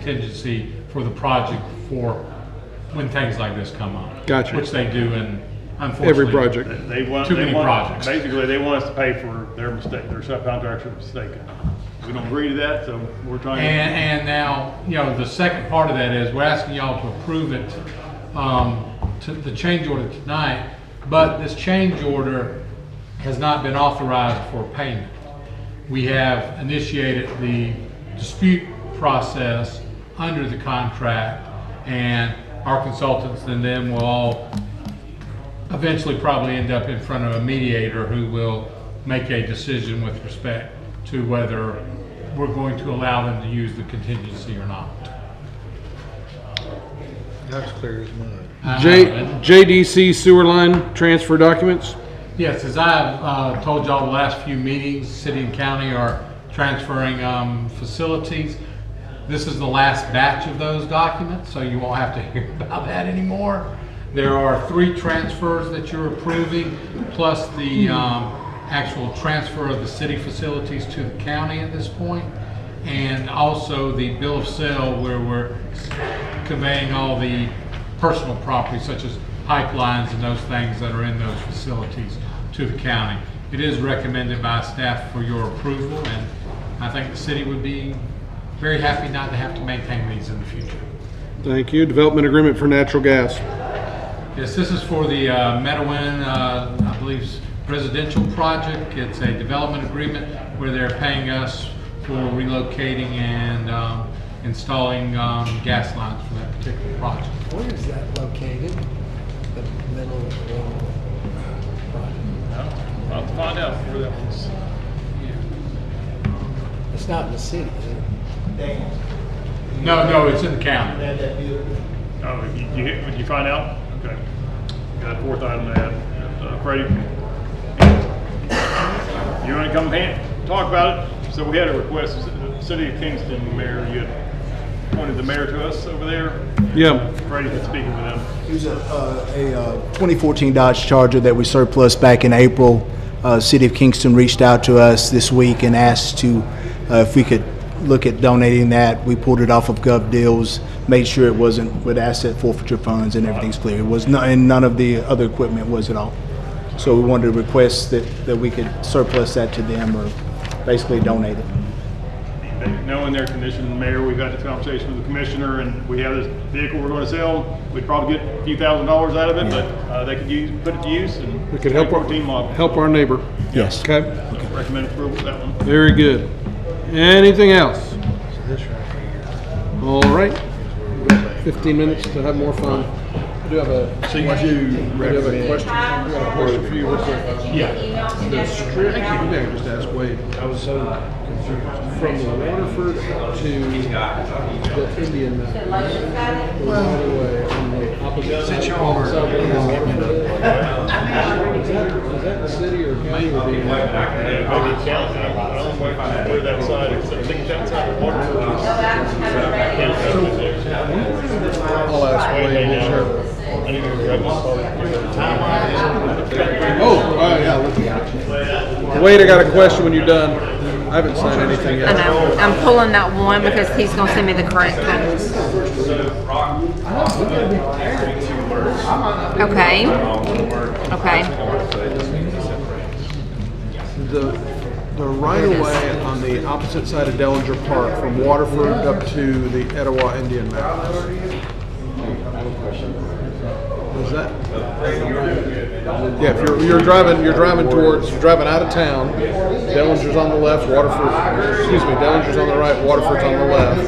contingency for the project for when things like this come up. Gotcha. Which they do in, unfortunately, Every project. too many projects. Basically, they want us to pay for their mistake, their subcontractor's mistake. We don't agree to that, so we're trying to. And now, you know, the second part of that is we're asking y'all to approve it, to the change order tonight, but this change order has not been authorized for payment. We have initiated the dispute process under the contract, and our consultants and them will all eventually probably end up in front of a mediator who will make a decision with respect to whether we're going to allow them to use the contingency or not. That's clear as mud. JDC sewer line transfer documents. Yes, as I've told y'all the last few meetings, city and county are transferring facilities. This is the last batch of those documents, so you won't have to hear about that anymore. There are 3 transfers that you're approving, plus the actual transfer of the city facilities to the county at this point, and also the bill of sale where we're conveying all the personal property such as pipelines and those things that are in those facilities to the county. It is recommended by staff for your approval, and I think the city would be very happy not to have to maintain these in the future. Thank you. Development agreement for natural gas. Yes, this is for the Meadowin, I believe, residential project. It's a development agreement where they're paying us for relocating and installing gas lines for that particular project. Where is that located? The middle of the project? I'll have to find out where that was. It's not in the city, is it? No, it's in the county. Oh, did you find out? Okay. Got a 4th item to add. Freddie, you want to come talk about it? So we had a request, the city of Kingston mayor, you had pointed the mayor to us over there. Yeah. Freddie had speaking with them. It was a 2014 Dodge Charger that we surplus back in April. City of Kingston reached out to us this week and asked to if we could look at donating that. We pulled it off of Gov Deals, made sure it wasn't with asset forfeiture funds, and everything's clear. It was not, and none of the other equipment was at all. So we wanted to request that we could surplus that to them or basically donate it. Knowing their condition, Mayor, we've had this conversation with the commissioner, and we have this vehicle we're going to sell. We'd probably get a few $1,000s out of it, but they could put it to use, and We could help our neighbor. Yes. Okay. Recommend approval of that one. Very good. Anything else? All right. We've got 15 minutes to have more fun. I do have a question. I got a question for you real quick. Yeah. The strip, maybe I can just ask Wade. I was so confused. From the Waterford to the Indian Mountain, the right away on the opposite side of Waterford. Is that the city or county or being? Maybe county. I don't know where that side is. I think it's outside of Waterford. I'll ask Wade. Sure. Oh, yeah. Wade, I got a question when you're done. I haven't signed anything yet. I know. I'm pulling that one because he's going to send me the correct one. Okay. Okay. The right of way on the opposite side of Dellinger Park from Waterford up to the Etowah Indian Mountains. Is that? Yeah, if you're driving out of town. Dellinger's on the left, Dellinger's on the right, Waterford's on the left.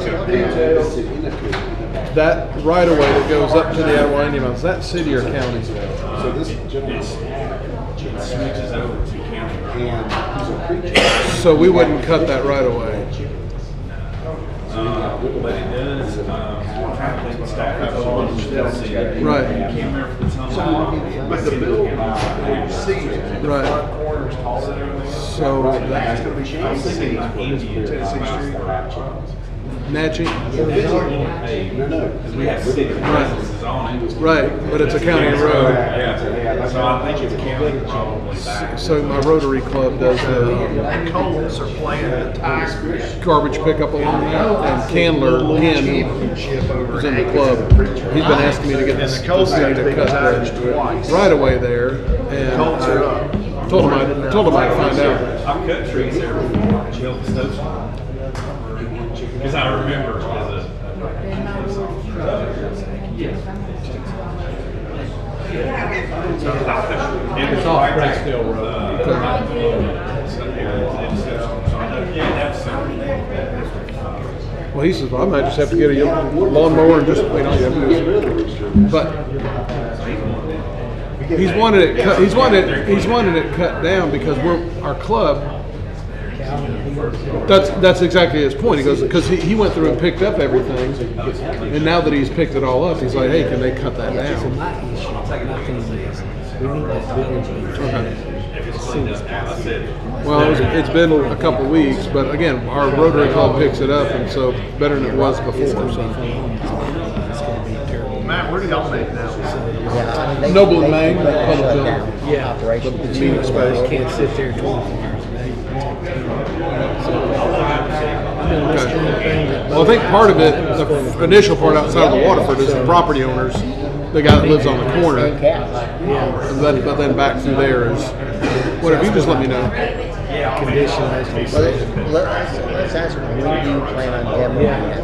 That right of way that goes up to the Etowah Indian Mountains, is that city or county? So this gentleman switches over to county, and he's a preacher. So we wouldn't cut that right of way. But it does, traffic staff has all the Right. camera for the tunnel. But the bill, you see it, the Right. front corner's taller. So That's going to be changed. Tennessee Street. Natchez? Because we have city businesses on it. Right, but it's a county road. Yeah, so I think it's county probably back. So my Rotary Club does the Colts are playing the Tigers. garbage pickup along there, and Candler, again, who's in the club, he's been asking me to get this And the Colts thing have to beat the cut Tigers the twice. right away there, and Colts are up. told him I'd find out. I've cut trees there before, built the stove. Because I remember as a. It's off Breaksville Road. Well, he says, well, I might just have to get a lawnmower and just wait on you. But he's wanted it cut. He's wanted it cut down because our club. That's exactly his point. He goes because he went through and picked up everything, and now that he's picked it all up, he's like, hey, can they cut that down? My issue, my thing is, we need that building to be finished as soon as possible. Well, it's been a couple weeks, but again, our Rotary Club picks it up, and so better than it was before. It's gonna So. be terrible. Matt, where do y'all make now? Noble and Main, public building. Yeah, it's meeting space. Can't sit there 24 hours a day. Well, I think part of it, the initial part outside of the Waterford, is the property owners, the guy that lives on the corner. But then back through there is whatever. You just let me know. Condition has to be safe. Let's ask them, when do you plan on demoing it?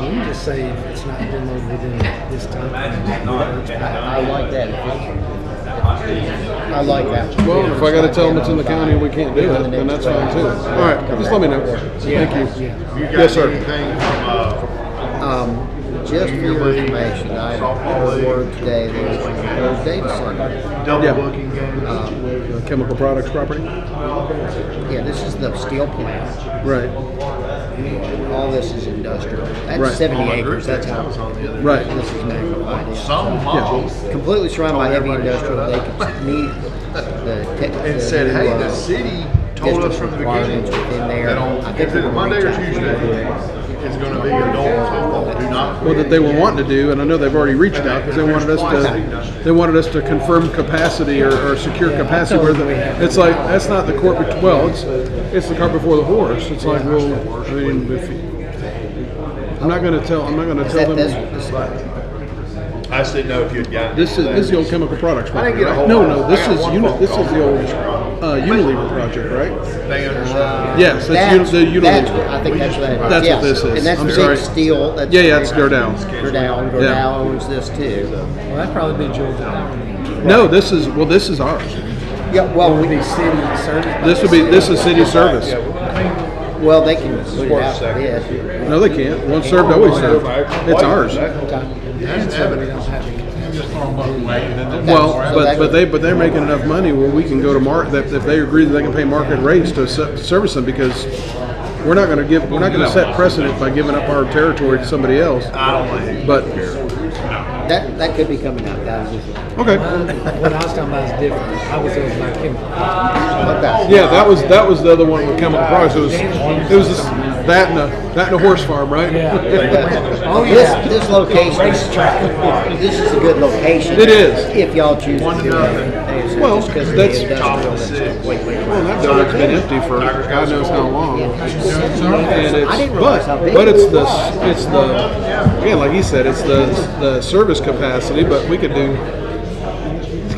You can just say if it's not demoed within this time. I like that. I like that. Well, if I got to tell them it's in the county and we can't do it, then that's fine too. All right, just let me know. Thank you. You got Yes, sir. anything from, Just for your information, I heard word today there's a data center. double Yeah. booking games? The chemical products property? Yeah, this is the steel plant. Right, All this is industrial. That's Right. 70 acres. That's how right. this is magnified. Some models. Completely surrounded by heavy industrial. They could meet the And said, hey, the city told us from the beginning within there. that on, if it's Monday or Tuesday, it's gonna be adults, do not. Well, that they were wanting to do, and I know they've already reached out because they wanted us to confirm capacity or secure capacity. Where it's like that's not the court. Well, it's the cart before the horse. It's like, well, I mean, I'm not going to tell them. I just didn't know if you'd gotten. This is the old chemical products I project, didn't get a right? whole No, lot. this I got is one phone this is call. the old Unilever project, right? They understand. Yes, it's the Unilever. I think that's what it is. That's Yes. what this is. And that's I'm big sorry. steel. That's Yeah, it's Gerdau. Gerdau Yeah. owns this too. Well, that'd probably be Georgia Power. No, this is ours. Yeah, well, Would be city service. This is city service. well, they can put it out for bid. No, they can't. Once served, always served. It's ours. We don't have any. Just throw them both away and then they'll Well, more out. but they're making enough money where we can go to market. That if they agree that they can pay market rates to service them, because we're not going to set precedent by giving up our territory to somebody else. I don't like it. But That could be coming out, guys. okay, What I was talking about is different. I was over by chemical. Okay. yeah, that was the other one with chemical products. It was this, that and a horse farm, right? Oh, This location, this is a good location. It is. If y'all choose to do it. Well, Just 'cause of that's- the industrial. Well, that building's been empty for God knows how long. And I didn't realize how big but it it's was. again, like he said, it's the service capacity. But we could do.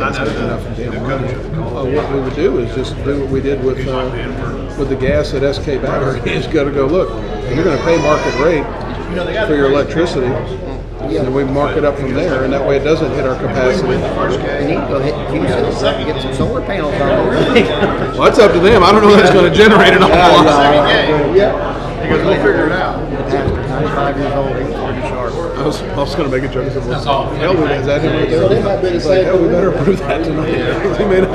I know that. What we would do is just do what we did with the gas at SK Battery. You just got to go look. You're going to pay market rate for your electricity, and we mark it up from there, and that way it doesn't hit our capacity. You need to go ahead and use it and get some solar panels on it. Well, that's up to them. I don't know if that's going to generate an awful lot. Yeah. Because we'll figure it out. The pastor, 95 years old, he's pretty sharp. I was going to make a joke. I said, That's all. hell, is that him right there? Well, they might be the It's like, same. hell, we better approve that tonight. He may not.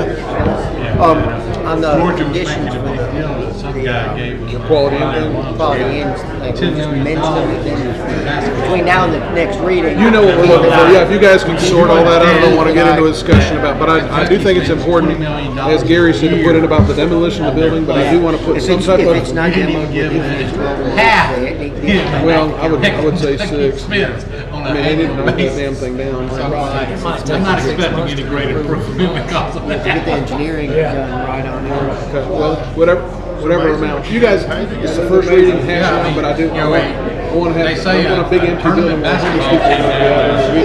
On the Georgia was conditions making a big deal that some guy gave us. Quality and quality ends, like we just mentioned it, between now and the next reading. You know what we're looking for. Yeah, if you guys can sort all that out, I don't want to get into a discussion about, but I do think it's important, as Gary said, to put in about the demolition of the building, but I do want to put some type If it's of, not demoed within these 12 months, Well, I would say They keep 6. Smiths on I an mean, they didn't annual knock that basis. damn thing down. I'm not expecting any great improvement because of To get the that. engineering done right on there. Okay, well, whatever amount. You guys, it's the first reading, hash Yeah, I out, mean, but I do. you know, I want to have. they say I want a big empty building. tournament Where these basketball people team can there. be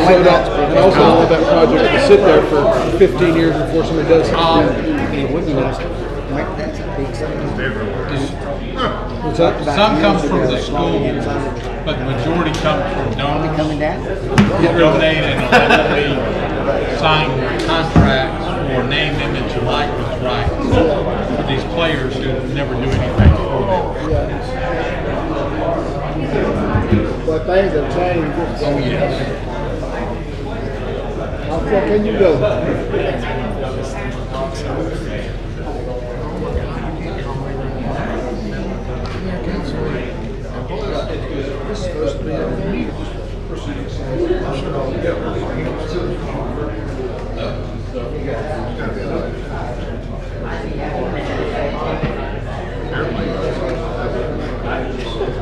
fired up. And also don't want that project to sit there for 15 years before somebody does something. That's a big sign. What's that? Some comes from the school, but the majority comes from donors. Coming down? Donate and allegedly sign contracts or name, image, and likeness rights for these players who never do anything for them. But things have changed. Oh, yes. How far can you go? This is supposed to be a meeting.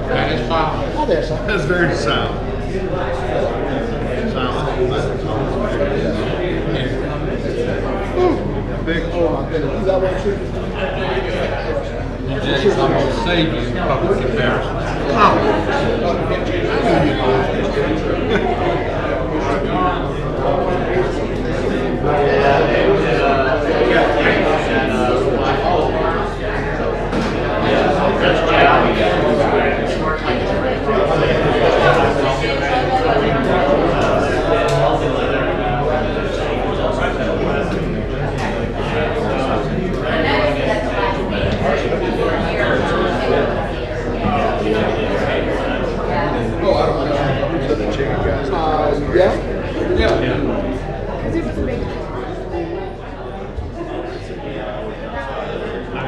That is fine. Oh, there's some. That's very silent. Big. Oh my goodness. You got one too? Jay, I'm going to save you in public embarrassment.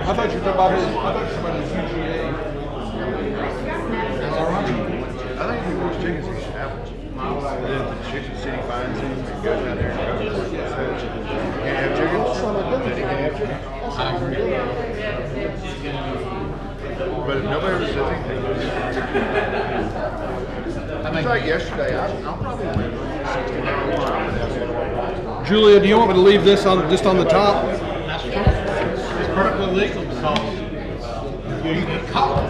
I thought you were talking about his UGA. That's all right. I think he wants chickens he should have them. And then the chicken city finds him and goes down there and goes. You can't have chickens? Then he can have chickens. But if nobody ever says anything. It's like yesterday, I'm probably $16. Julia, do you want me to leave this on just on the top? That's true. It's perfectly legal because you get caught.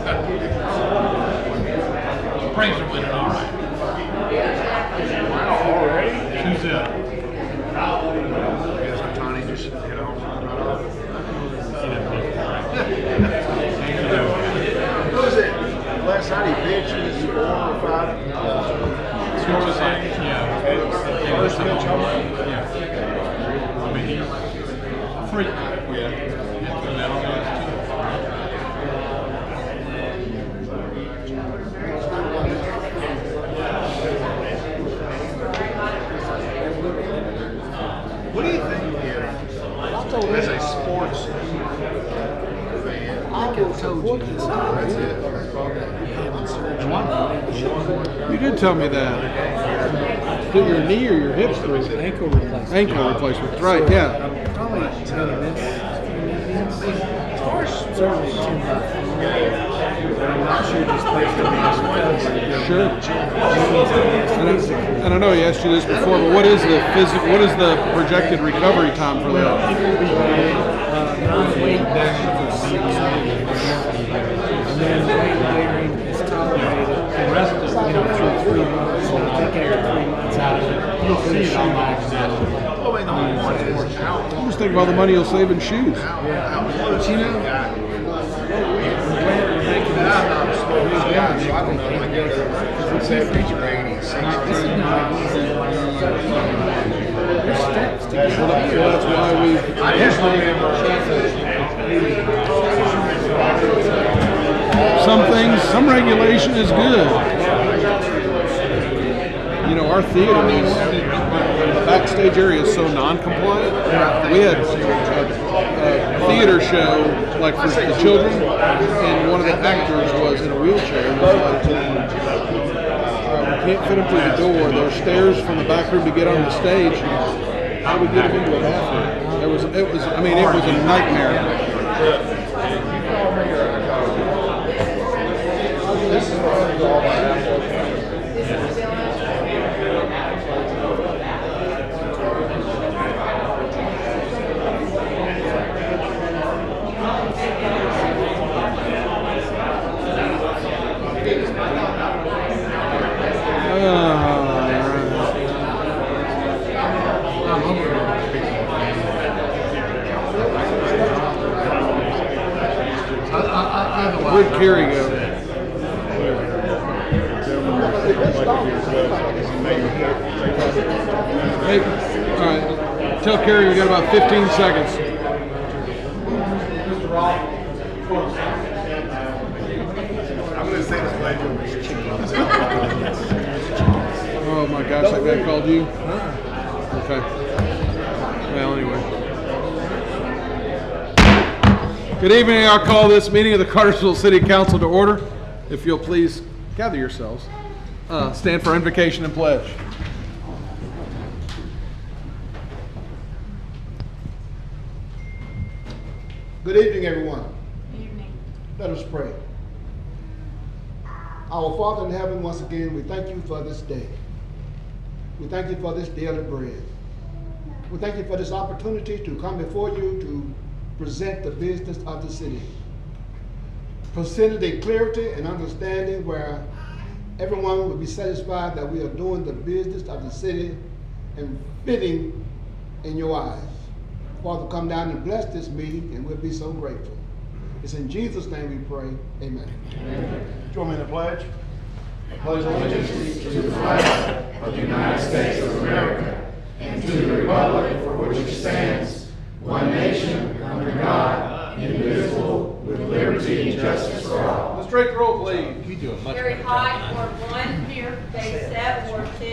Springs are winning all right. Already? Who's it? Yes, Tony just hit a home run right off. What was it? Last night he pitched and it's 4 or 5. First pitch home run? Yeah. I mean, he's a freak. Yeah. What do you think as a sports fan? I could have told you this. That's it. You did tell me that. Did your knee or your hip through? Ankle replacement. Ankle replacement. Right, yeah. Probably 10 minutes. Certainly 10 minutes. I'm not sure just based on Sure. And I know he asked you this before, but what is the projected recovery time for that? non-weight bearing for 6 weeks. And then weight bearing is tolerated The rest of through 3 months. So I think after 3 months out of it, you'll see it on my I mean, the whole point is how Just think of all the money you'll save in shoes. close you know. I don't know. I guess it's 70s or 80s. This is not easy. There's steps to get Well, that's why we. I just remember. Some things, some regulation is good. You know, our theater is, the backstage area is so non-compliant. We had a theater show, like for the children, and one of the actors was in a wheelchair. And was like, we can't fit him through the door. There are stairs from the back room to get on the stage. How do we get him into a bathroom? It was a nightmare. Carrie go. Hey, all right. Tell Carrie we got about 15 seconds. I'm going to say this pledge. Oh my gosh, that guy called you? Okay. Well, anyway. Good evening. I'll call this meeting of the Cartersville City Council to order. If you'll please gather yourselves. Stand for invocation and pledge. Good evening, everyone. Good evening. Let us pray. Our Father in heaven, once again, we thank you for this day. We thank you for this daily bread. We thank you for this opportunity to come before you to present the business of the city. Presented in clarity and understanding where everyone will be satisfied that we are doing the business of the city and fitting in your eyes. Father, come down and bless this meeting, and we'll be so grateful. It's in Jesus' name we pray. Amen. Amen. Join me in the pledge. I pledge allegiance to the flag of the United States of America and to the republic for which it stands, one nation, under God, indivisible, with liberty and justice for all. Let's straight roll, please. Gary Hyde, Ward 1. Here. Dave Sepp, Ward 2.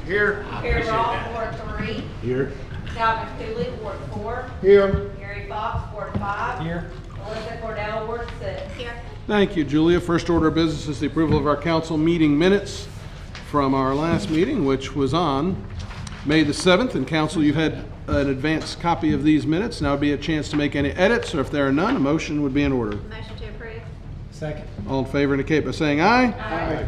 Here. Harry Ross, Ward 3. Here. Calvin Cooley, Ward 4. Here. Gary Fox, Ward 5. Here. Elizabeth Cordell, Ward 6. Here. Thank you, Julia. First order of business is the approval of our council meeting minutes from our last meeting, which was on May the 7th. And council, you've had an advanced copy of these minutes. Now would be a chance to make any edits, or if there are none, a motion would be in order. Motion to approve. Second. All in favor indicate by saying aye. Aye.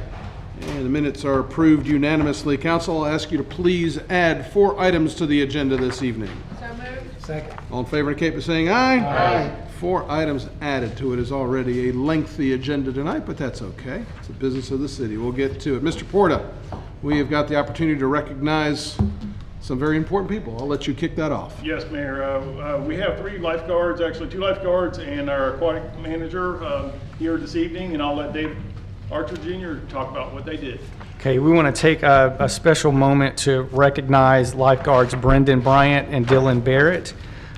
And the minutes are approved unanimously. Council, I'll ask you to please add 4 items to the agenda this evening. So moved. Second. All in favor indicate by saying aye. Aye. 4 items added to it. Is already a lengthy agenda tonight, but that's okay. It's the business of the city. We'll get to it. Mr. Porta, we have got the opportunity to recognize some very important people. I'll let you kick that off. Yes, Mayor. We have 3 lifeguards, actually 2 lifeguards and our aquatic manager here this evening, and I'll let Dave Archer Jr. talk about what they did. Okay, we want to take a special moment to recognize lifeguards Brendan Bryant and Dylan Barrett,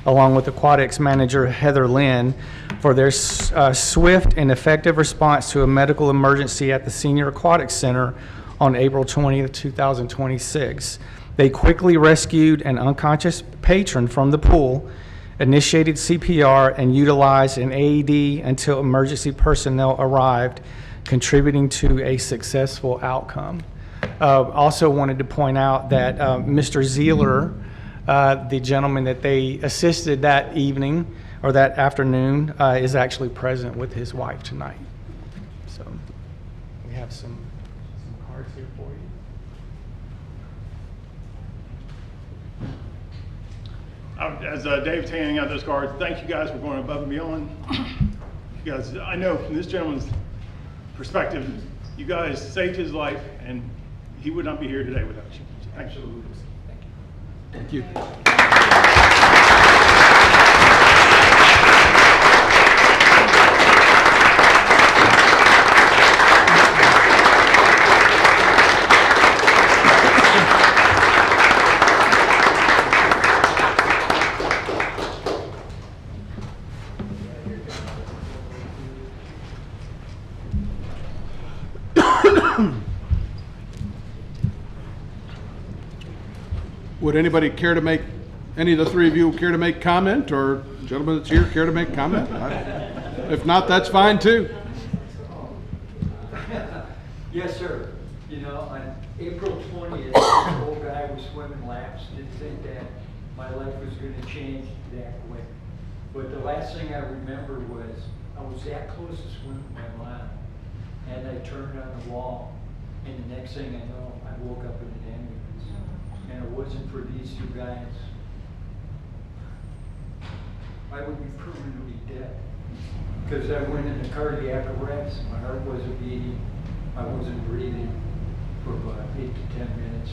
along with aquatics manager Heather Lynn, for their swift and effective response to a medical emergency at the Senior Aquatics Center on April 20th, 2026. They quickly rescued an unconscious patron from the pool, initiated CPR, and utilized an AED until emergency personnel arrived, contributing to a successful outcome. Also wanted to point out that Mr. Zeeler, the gentleman that they assisted that evening or that afternoon, is actually present with his wife tonight. So we have some cards here for you. As Dave's handing out those cards, thank you guys for going above and beyond. You guys, I know from this gentleman's perspective, you guys saved his life, and he would not be here today without you. So thank you. Thank you. Would anybody care to make, any of the 3 of you care to make comment, or gentleman that's here care to make comment? If not, that's fine too. Yes, sir. You know, on April 20th, this old guy was swimming laps. Didn't think that my life was going to change that quick. But the last thing I remember was I was that close to swimming my mile, and I turned on the wall, and the next thing I know, I woke up in an ambulance. And it wasn't for these 2 guys, I would be permanently dead. Because I went in the cardiac arrest, my heart wasn't beating, I wasn't breathing for about 8 to 10 minutes.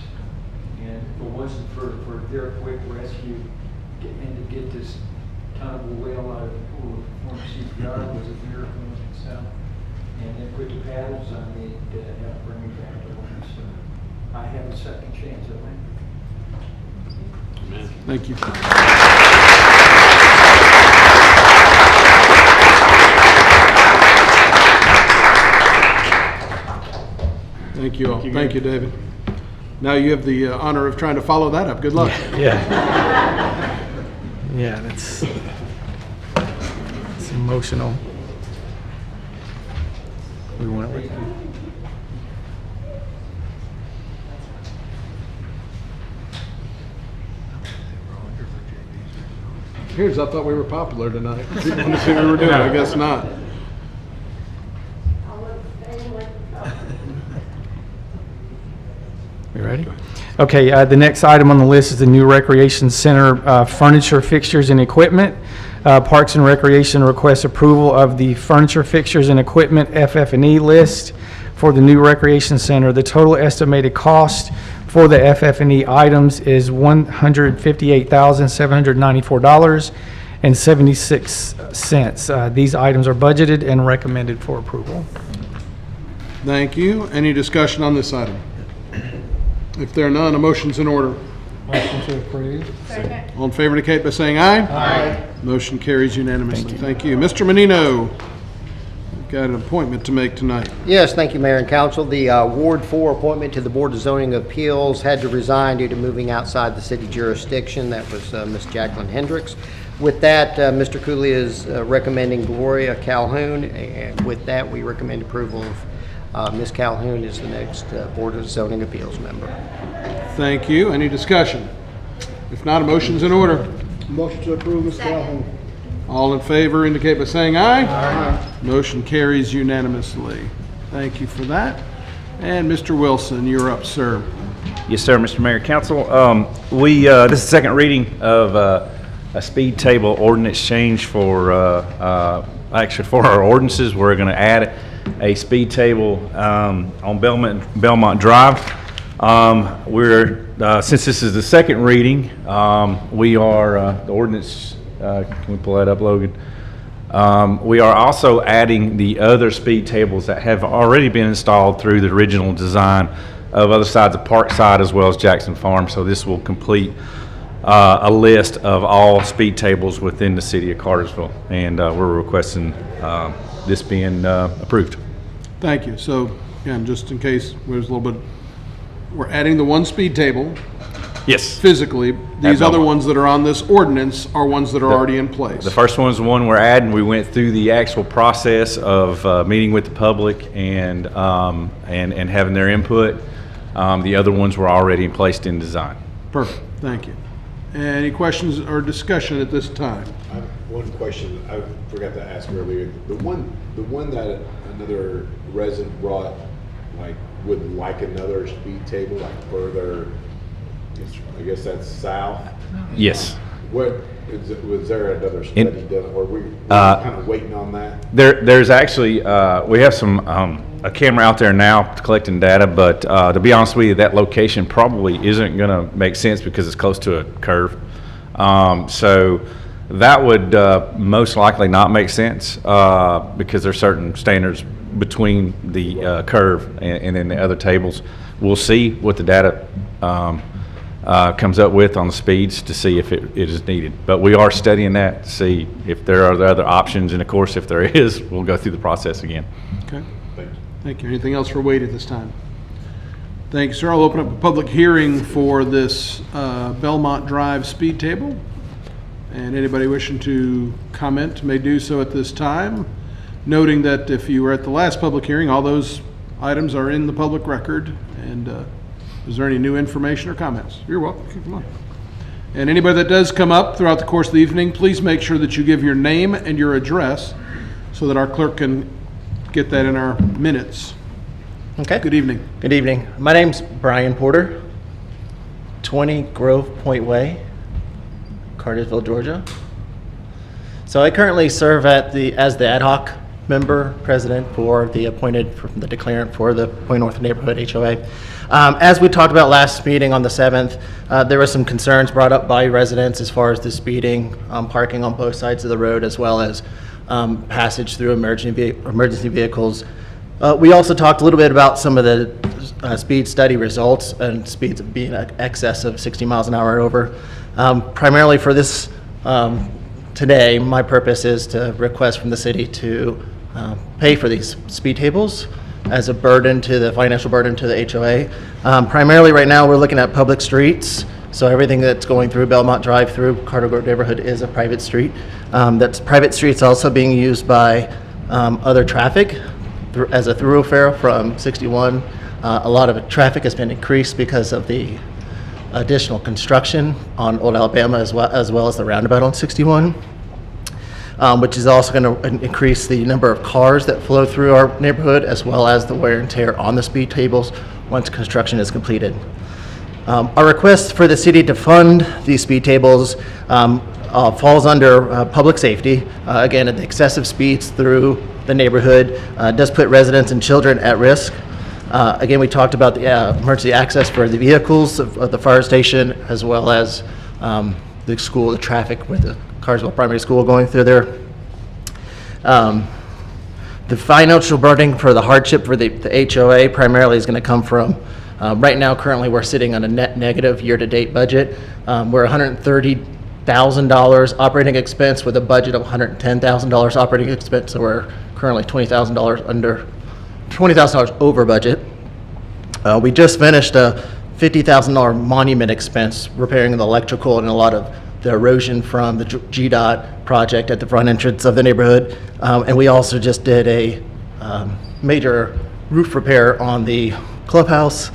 And if it wasn't for their quick rescue and to get this ton of whale out of the pool, perform CPR was a miracle in itself. and then put the paddles on me to help bring me back to life. So I have a second chance at life. Thank you. Thank you all. Thank you, David. Now you have the honor of trying to follow that up. Good luck. Yeah. Yeah, it's emotional. We want to. Here's, I thought we were popular tonight. People want to see what we were doing. I guess not. You ready? Okay, the next item on the list is the new Recreation Center furniture, fixtures, and equipment. Parks and Recreation requests approval of the furniture, fixtures, and equipment FF&E list for the new Recreation Center. The total estimated cost for the FF&E items is $158,794.76. These items are budgeted and recommended for approval. Thank you. Any discussion on this item? If there are none, a motion's in order. Motion to approve. Second. All in favor indicate by saying aye. Aye. Motion carries unanimously. Thank you. Mr. Menino, you've got an appointment to make tonight. Yes, thank you, Mayor and Council. The Ward 4 appointment to the Board of Zoning Appeals had to resign due to moving outside the city jurisdiction. That was Ms. Jacqueline Hendricks. With that, Mr. Cooley is recommending Gloria Calhoun, and with that, we recommend approval of Ms. Calhoun is the next Board of Zoning Appeals member. Thank you. Any discussion? If not, a motion's in order. Motion to approve, Ms. Calhoun. All in favor indicate by saying aye. Aye. Motion carries unanimously. Thank you for that. And Mr. Wilson, you're up, sir. Yes, sir, Mr. Mayor, Council. This is the second reading of a speed table ordinance change for actually for our ordinances. We're going to add a speed table on Belmont Drive. Since this is the second reading, we are the ordinance. Can we pull that up, Logan? We are also adding the other speed tables that have already been installed through the original design of other sides of Parkside as well as Jackson Farm. So this will complete a list of all speed tables within the city of Cartersville, and we're requesting this being approved. Thank you. So again, just in case there's a little bit, we're adding the one speed table. Yes. Physically, these other ones that are on this ordinance are ones that are already in place. The first one is the one we're adding. We went through the actual process of meeting with the public and having their input. The other ones were already placed in design. Perfect. Thank you. Any questions or discussion at this time? I have one question I forgot to ask earlier. The one that another resident brought, would like another speed table, further. I guess that's south. Yes. Was there another study done, or were we kind of waiting on that? There's actually we have some a camera out there now collecting data, but to be honest with you, that location probably isn't going to make sense because it's close to a curve. So that would most likely not make sense because there's certain standards between the curve and then the other tables. We'll see what the data comes up with on the speeds to see if it is needed. But we are studying that to see if there are other options, and of course, if there is, we'll go through the process again. Okay. Thank you. Anything else for Wade at this time? Thank you, sir. I'll open up a public hearing for this Belmont Drive speed table. And anybody wishing to comment may do so at this time, noting that if you were at the last public hearing, all those items are in the public record. And is there any new information or comments? You're welcome. Come on. And anybody that does come up throughout the course of the evening, please make sure that you give your name and your address so that our clerk can get that in our minutes. Okay. Good evening. Good evening. My name's Brian Porter, 20 Grove Point Way, Cartersville, Georgia. So I currently serve as the ad hoc member president for the appointed from the declarant for the Point North Neighborhood HOA. As we talked about last meeting on the 7th, there were some concerns brought up by residents as far as the speeding, parking on both sides of the road, as well as passage through emergency vehicles. We also talked a little bit about some of the speed study results and speeds being in excess of 60 miles an hour and over. Primarily for this today, my purpose is to request from the city to pay for these speed tables as a burden to the financial burden to the HOA. Primarily right now, we're looking at public streets. So everything that's going through Belmont Drive through Cartersville neighborhood is a private street. That's private streets also being used by other traffic as a thoroughfare from 61. A lot of traffic has been increased because of the additional construction on Old Alabama as well as the roundabout on 61, which is also going to increase the number of cars that flow through our neighborhood as well as the wear and tear on the speed tables once construction is completed. Our request for the city to fund these speed tables falls under public safety. Again, the excessive speeds through the neighborhood does put residents and children at risk. Again, we talked about the emergency access for the vehicles of the fire station as well as the school, the traffic with the Cartersville Primary School going through there. The financial burden for the hardship for the HOA primarily is going to come from right now, currently, we're sitting on a net negative year-to-date budget. We're $130,000 operating expense with a budget of $110,000 operating expense, so we're currently $20,000 over budget. We just finished a $50,000 monument expense repairing the electrical and a lot of the erosion from the GDOT project at the front entrance of the neighborhood. And we also just did a major roof repair on the clubhouse.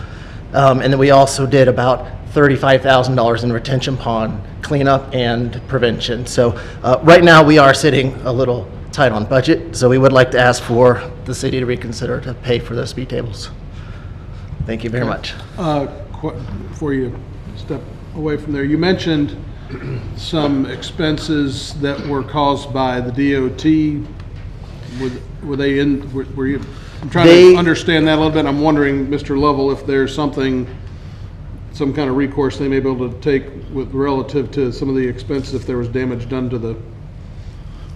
And then we also did about $35,000 in retention pond cleanup and prevention. So right now we are sitting a little tight on budget, so we would like to ask for the city to reconsider to pay for those speed tables. Thank you very much. Before you step away from there, you mentioned some expenses that were caused by the DOT. Were they in? Were you? I'm trying to understand that a little bit. I'm wondering, Mr. Lovell, if there's some kind of recourse they may be able to take with relative to some of the expenses if there was damage done to the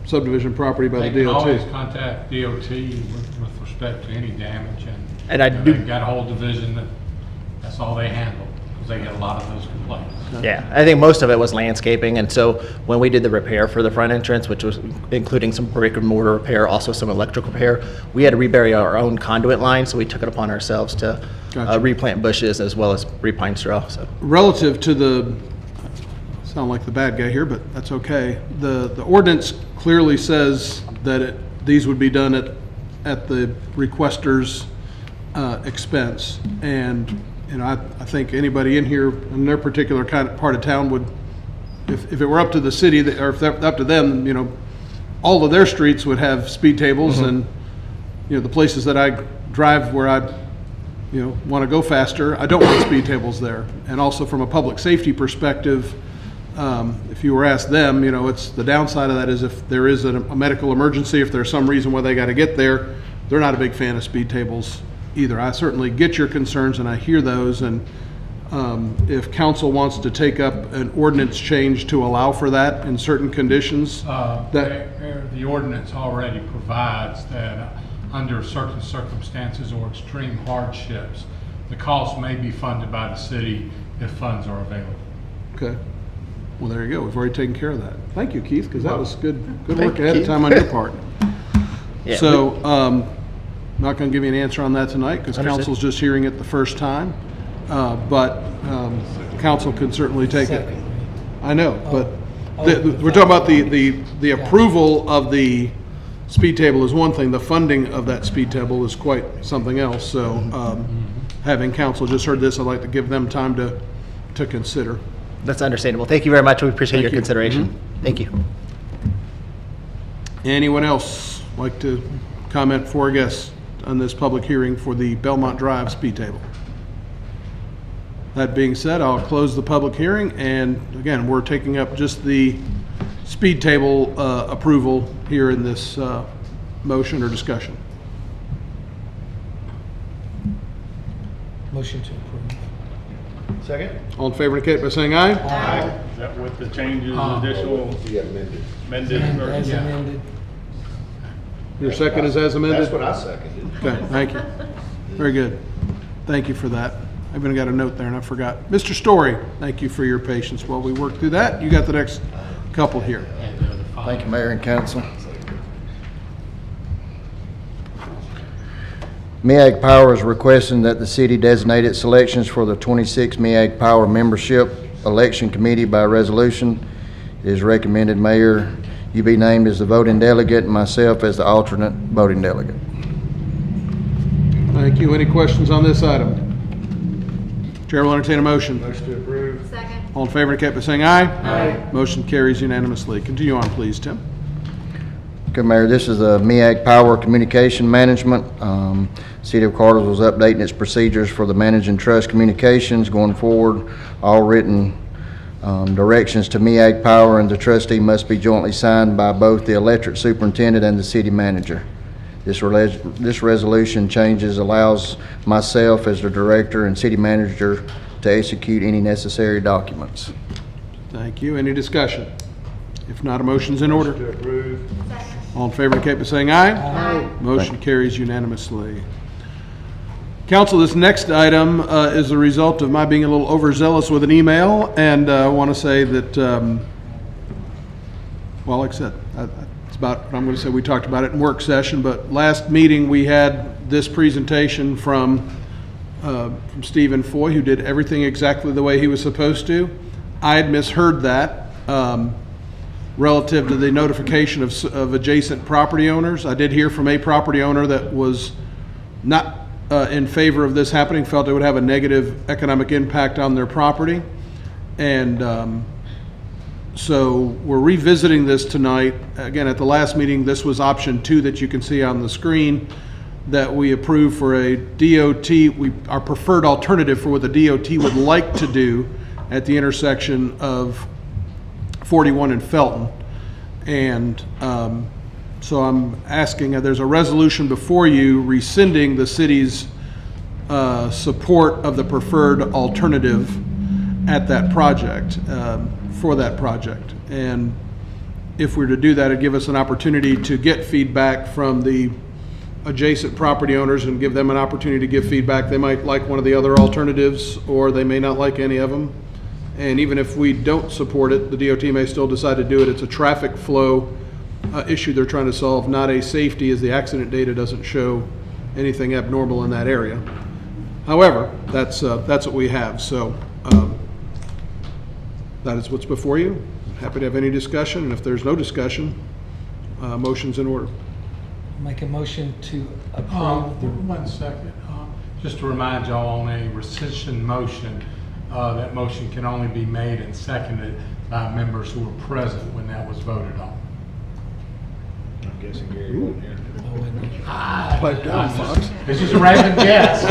subdivision property by the DOT. They can always contact DOT with respect to any damage, and I do. They've got a whole division that's all they handle because they get a lot of those complaints. Yeah, I think most of it was landscaping, and so when we did the repair for the front entrance, which was including some brick and mortar repair, also some electrical repair, we had to rebury our own conduit line, so we took it upon ourselves to replant bushes as well as repine straw. So relative to the, sound like the bad guy here, but that's okay. The ordinance clearly says that these would be done at the requester's expense, and I think anybody in here in their particular kind of part of town would, if it were up to the city, or if up to them, all of their streets would have speed tables, and the places that I drive where I want to go faster, I don't want speed tables there. And also from a public safety perspective, if you were asked them, it's the downside of that is if there is a medical emergency, if there's some reason why they got to get there, they're not a big fan of speed tables either. I certainly get your concerns and I hear those, and if council wants to take up an ordinance change to allow for that in certain conditions, the ordinance already provides that under certain circumstances or extreme hardships, the cost may be funded by the city if funds are available. Okay. Well, there you go. We've already taken care of that. Thank you, Keith, because that was good work ahead of time on your part. Yeah. So, I'm not going to give you an answer on that tonight because council's just hearing it the first time, but council can certainly take it. I know, but we're talking about the approval of the speed table is one thing. The funding of that speed table is quite something else. So, having council just heard this, I'd like to give them time to consider. That's understandable. Thank you very much. We appreciate your consideration. Thank you. Anyone else like to comment for our guests on this public hearing for the Belmont Drive speed table? That being said, I'll close the public hearing, and again, we're taking up just the speed table approval here in this motion or discussion. Motion to approve. Second. All in favor indicate by saying aye. Aye. Is that with the changes, additional Yeah, amended. amended? As amended. Your second is as amended? That's what I seconded. Okay, thank you. Very good. Thank you for that. I even got a note there and I forgot. Mr. Story, thank you for your patience while we work through that. You got the next couple here. Thank you, Mayor and Council. MEAG Power is requesting that the city designate its selections for the 26 MEAG Power Membership Election Committee by resolution. It is recommended, Mayor, you be named as the voting delegate and myself as the alternate voting delegate. Thank you. Any questions on this item? Chair will entertain a motion. Motion to approve. Second. All in favor indicate by saying aye. Aye. Motion carries unanimously. Continue on, please, Tim. Okay, Mayor, this is the MEAG Power Communication Management. City of Cartersville is updating its procedures for the manage and trust communications going forward. All written directions to MEAG Power and the trustee must be jointly signed by both the electric superintendent and the city manager. This resolution changes allows myself as the director and city manager to execute any necessary documents. Thank you. Any discussion? If not, a motion's in order. Motion to approve. All in favor indicate by saying aye. Aye. Motion carries unanimously. Council, this next item is the result of my being a little overzealous with an email, and I want to say that, well, like I said, it's about what I'm going to say. We talked about it in work session, but last meeting we had this presentation from Stephen Foy, who did everything exactly the way he was supposed to. I had misheard that relative to the notification of adjacent property owners. I did hear from a property owner that was not in favor of this happening, felt it would have a negative economic impact on their property. And so we're revisiting this tonight. Again, at the last meeting, this was option 2 that you can see on the screen that we approved for a DOT, our preferred alternative for what the DOT would like to do at the intersection of 41 and Felton. And so I'm asking, there's a resolution before you rescinding the city's support of the preferred alternative at that project, for that project. And if we're to do that, it'd give us an opportunity to get feedback from the adjacent property owners and give them an opportunity to give feedback. They might like one of the other alternatives, or they may not like any of them. And even if we don't support it, the DOT may still decide to do it. It's a traffic flow issue they're trying to solve, not a safety, as the accident data doesn't show anything abnormal in that area. However, that's what we have. So that is what's before you. Happy to have any discussion, and if there's no discussion, motion's in order. Make a motion to approve the... 1 second. Just to remind y'all, on a rescission motion, that motion can only be made and seconded by members who were present when that was voted on. I'm guessing Gary wasn't here. Pipe down, Fox. It's just a random guess.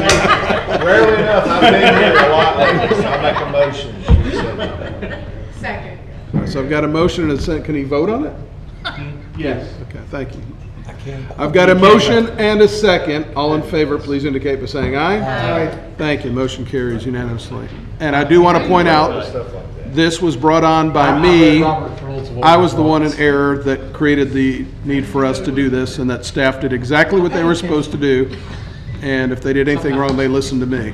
Rarely enough, I've been here a lot lately, so I make a motion. Second. So I've got a motion and a second. Can he vote on it? Yes. Okay, thank you. I've got a motion and a second. All in favor, please indicate by saying aye. Aye. Thank you. Motion carries unanimously. And I do want to point out, this was brought on by me. I was the one in error that created the need for us to do this, and that staff did exactly what they were supposed to do. And if they did anything wrong, they listened to me.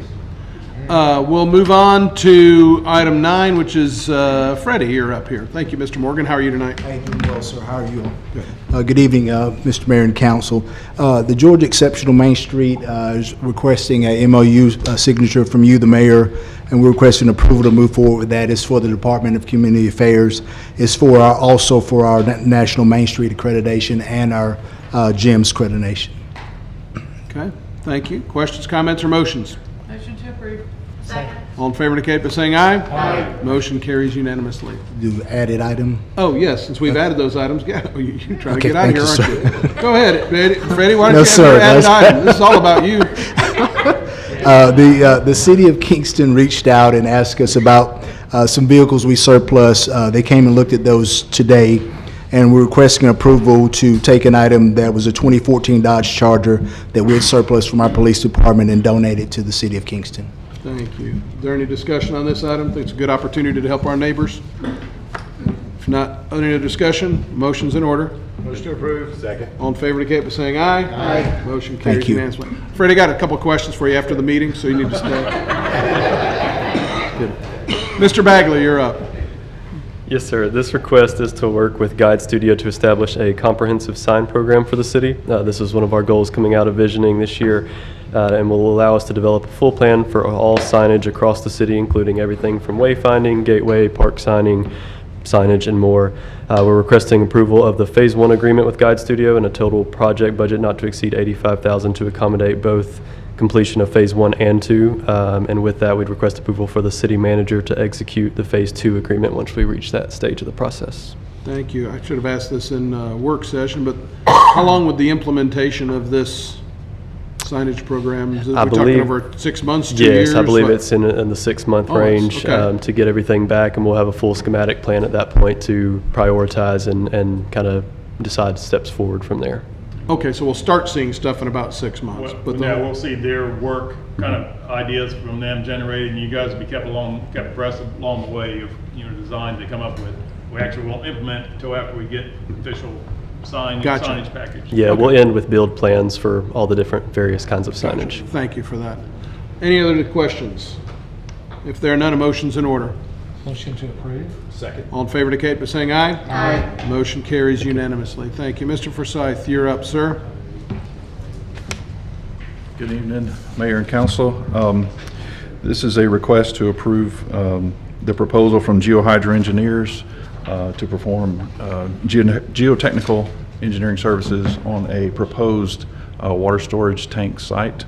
We'll move on to item 9, which is Freddie, you're up here. Thank you, Mr. Morgan. How are you tonight? Hey, doing well, sir. How are you? Good. Good evening, Mr. Mayor and Council. The Georgia Exceptional Main Street is requesting a MOU signature from you, the mayor, and we're requesting approval to move forward with that. It's for the Department of Community Affairs. It's for also for our National Main Street accreditation and our GEMS accreditation. Okay, thank you. Questions, comments, or motions? Motion to approve. Second. All in favor indicate by saying aye. Aye. Motion carries unanimously. Do added item? Oh, yes, since we've added those items, yeah, you're trying to Okay, get out of here, thank aren't you? Go ahead, Freddie, why don't No, you sir, have your added item? This is all about you. The city of Kingston reached out and asked us about some vehicles we surplus. They came and looked at those today, and we're requesting approval to take an item that was a 2014 Dodge Charger that we had surplus from our police department and donate it to the city of Kingston. Thank you. Is there any discussion on this item? I think it's a good opportunity to help our neighbors. If not, any other discussion? Motion's in order. Motion to approve. Second. All in favor indicate by saying aye. Aye. Motion carries Thank you. unanimously. Fred, I got a couple of questions for you after the meeting, so you need to stay. Good. Mr. Bagley, you're up. Yes, sir. This request is to work with Guide Studio to establish a comprehensive sign program for the city. This is one of our goals coming out of visioning this year, and will allow us to develop a full plan for all signage across the city, including everything from wayfinding, gateway, park signing, signage, and more. We're requesting approval of the Phase 1 agreement with Guide Studio and a total project budget not to exceed $85,000 to accommodate both completion of Phase 1 and 2. And with that, we'd request approval for the city manager to execute the Phase 2 agreement once we reach that stage of the process. Thank you. I should have asked this in work session, but how long would the implementation of this signage program? We're talking over 6 months, 2 years? Yes, I believe what? it's in the 6-month Oh, range okay. to get everything back, and we'll have a full schematic plan at that point to prioritize and kind of decide steps forward from there. Okay, so we'll start seeing stuff in about 6 months. But now we'll see their work, kind of ideas from them generated, and you guys will be kept abreast along the way of, designs they come up with. We actually won't implement until after we get official signage package. Yeah, Okay. we'll end with build plans for all the different various kinds of signage. Gotcha. Thank you for that. Any other questions? If there are none, a motion's in order. Motion to approve. Second. All in favor indicate by saying aye. Aye. Motion carries unanimously. Thank you. Mr. Forsyth, you're up, sir. Good evening, Mayor and Council. This is a request to approve the proposal from GeoHydra Engineers to perform geotechnical engineering services on a proposed water storage tank site.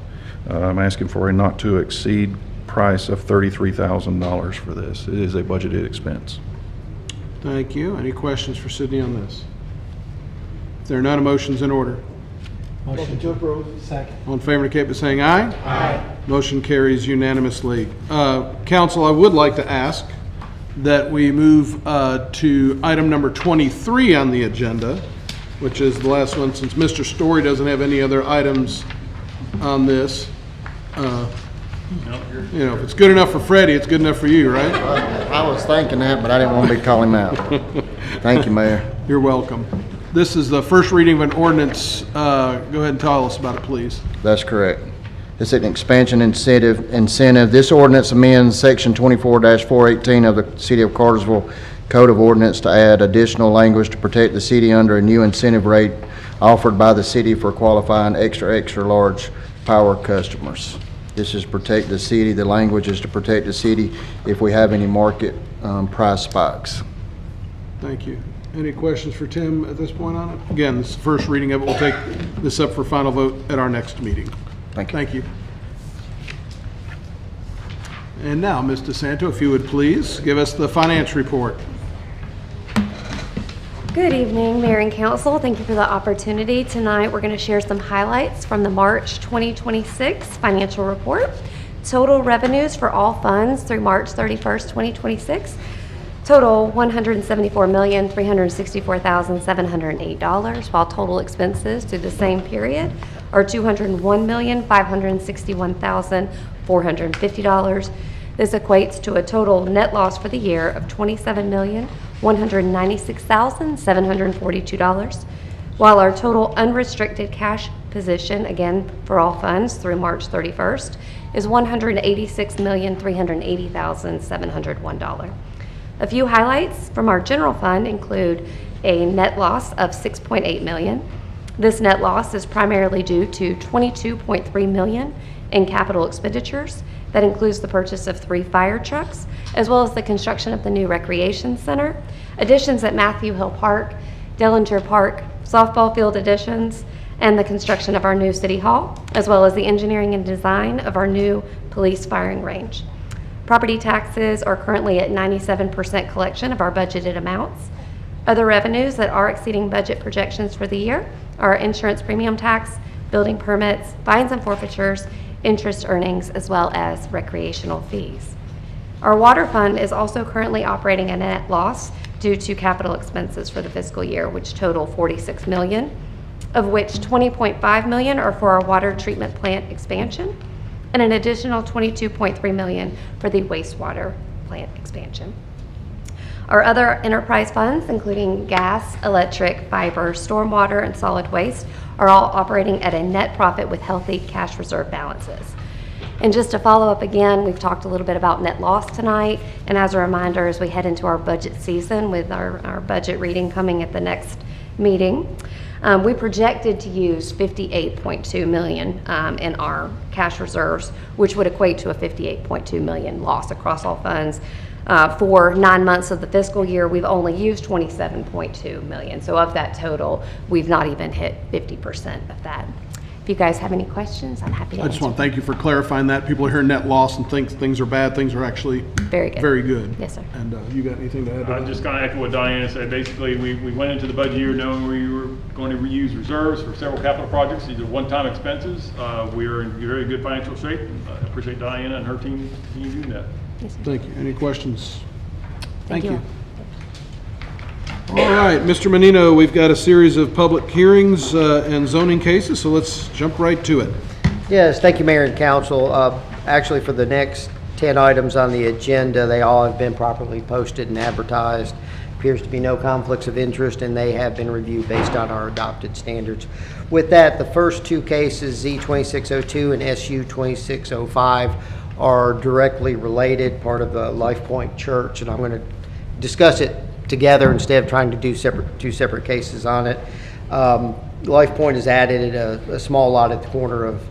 I'm asking for a not to exceed price of $33,000 for this. It is a budgeted expense. Thank you. Any questions for Sydney on this? If there are none, a motion's in order. Motion to approve. Second. All in favor indicate by saying aye. Aye. Motion carries unanimously. Council, I would like to ask that we move to item number 23 on the agenda, which is the last one, since Mr. Story doesn't have any other items on this. If it's good enough for Freddie, it's good enough for you, right? I was thinking that, but I didn't want to be calling him out. Thank you, Mayor. You're welcome. This is the first reading of an ordinance. Go ahead and tell us about it, please. That's correct. It's an expansion incentive. This ordinance amends Section 24-418 of the City of Cartersville Code of Ordinance to add additional language to protect the city under a new incentive rate offered by the city for qualifying extra large power customers. This is protect the city. The language is to protect the city if we have any market price spikes. Thank you. Any questions for Tim at this point on it? Again, this is the first reading of it. We'll take this up for final vote at our next meeting. Thank you. Thank you. And now, Ms. DeSanto, if you would please give us the finance report. Good evening, Mayor and Council. Thank you for the opportunity. Tonight, we're going to share some highlights from the March 2026 financial report. Total revenues for all funds through March 31st, 2026. Total $174,364,708, while total expenses through the same period are $201,561,450. This equates to a total net loss for the year of $27,196,742, while our total unrestricted cash position, again for all funds through March 31st, is $186,380,701. A few highlights from our general fund include a net loss of $6.8 million. This net loss is primarily due to $22.3 million in capital expenditures. That includes the purchase of 3 fire trucks, as well as the construction of the new recreation center, additions at Matthew Hill Park, Dellinger Park, softball field additions, and the construction of our new city hall, as well as the engineering and design of our new police firing range. Property taxes are currently at 97% collection of our budgeted amounts. Other revenues that are exceeding budget projections for the year are insurance premium tax, building permits, fines and forfeitures, interest earnings, as well as recreational fees. Our water fund is also currently operating a net loss due to capital expenses for the fiscal year, which total $46 million, of which $20.5 million are for our water treatment plant expansion, and an additional $22.3 million for the wastewater plant expansion. Our other enterprise funds, including gas, electric, fiber, stormwater, and solid waste, are all operating at a net profit with healthy cash reserve balances. And just to follow up again, we've talked a little bit about net loss tonight, and as a reminder, as we head into our budget season with our budget reading coming at the next meeting, we projected to use $58.2 million in our cash reserves, which would equate to a $58.2 million loss across all funds. For 9 months of the fiscal year, we've only used $27.2 million. So of that total, we've not even hit 50% of that. If you guys have any questions, I'm happy to I just want to thank you for clarifying that. People hear net loss and think things are bad. Things are actually very good. Very good. Yes, sir. And you got anything to add to that? I'm just going to echo what Diana said. Basically, we went into the budget year knowing we were going to reuse reserves for several capital projects. These are one-time expenses. We are in very good financial shape. I appreciate Diana and her team doing that. Yes, sir. Thank you. Any questions? Thank you. All right, Mr. Menino, we've got a series of public hearings and zoning cases, so let's jump right to it. Yes, thank you, Mayor and Council. Actually, for the next 10 items on the agenda, they all have been properly posted and advertised. Appears to be no conflicts of interest, and they have been reviewed based on our adopted standards. With that, the first two cases, Z2602 and SU2605, are directly related, part of the Life Point Church, and I'm going to discuss it together instead of trying to do two separate cases on it. Life Point has added a small lot at the corner of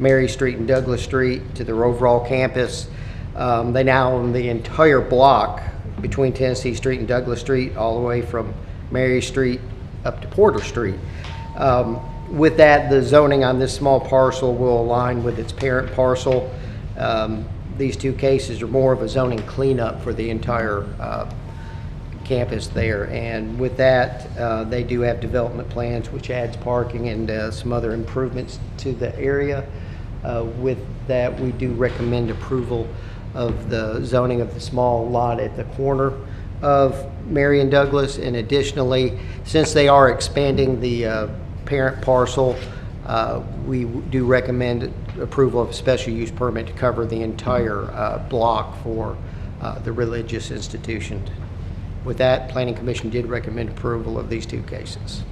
Mary Street and Douglas Street to their overall campus. They now own the entire block between Tennessee Street and Douglas Street, all the way from Mary Street up to Porter Street. With that, the zoning on this small parcel will align with its parent parcel. These two cases are more of a zoning cleanup for the entire campus there, and with that, they do have development plans which adds parking and some other improvements to the area. With that, we do recommend approval of the zoning of the small lot at the corner of Mary and Douglas, and additionally, since they are expanding the parent parcel, we do recommend approval of a special use permit to cover the entire block for the religious institution. With that, Planning Commission did recommend approval of these two cases.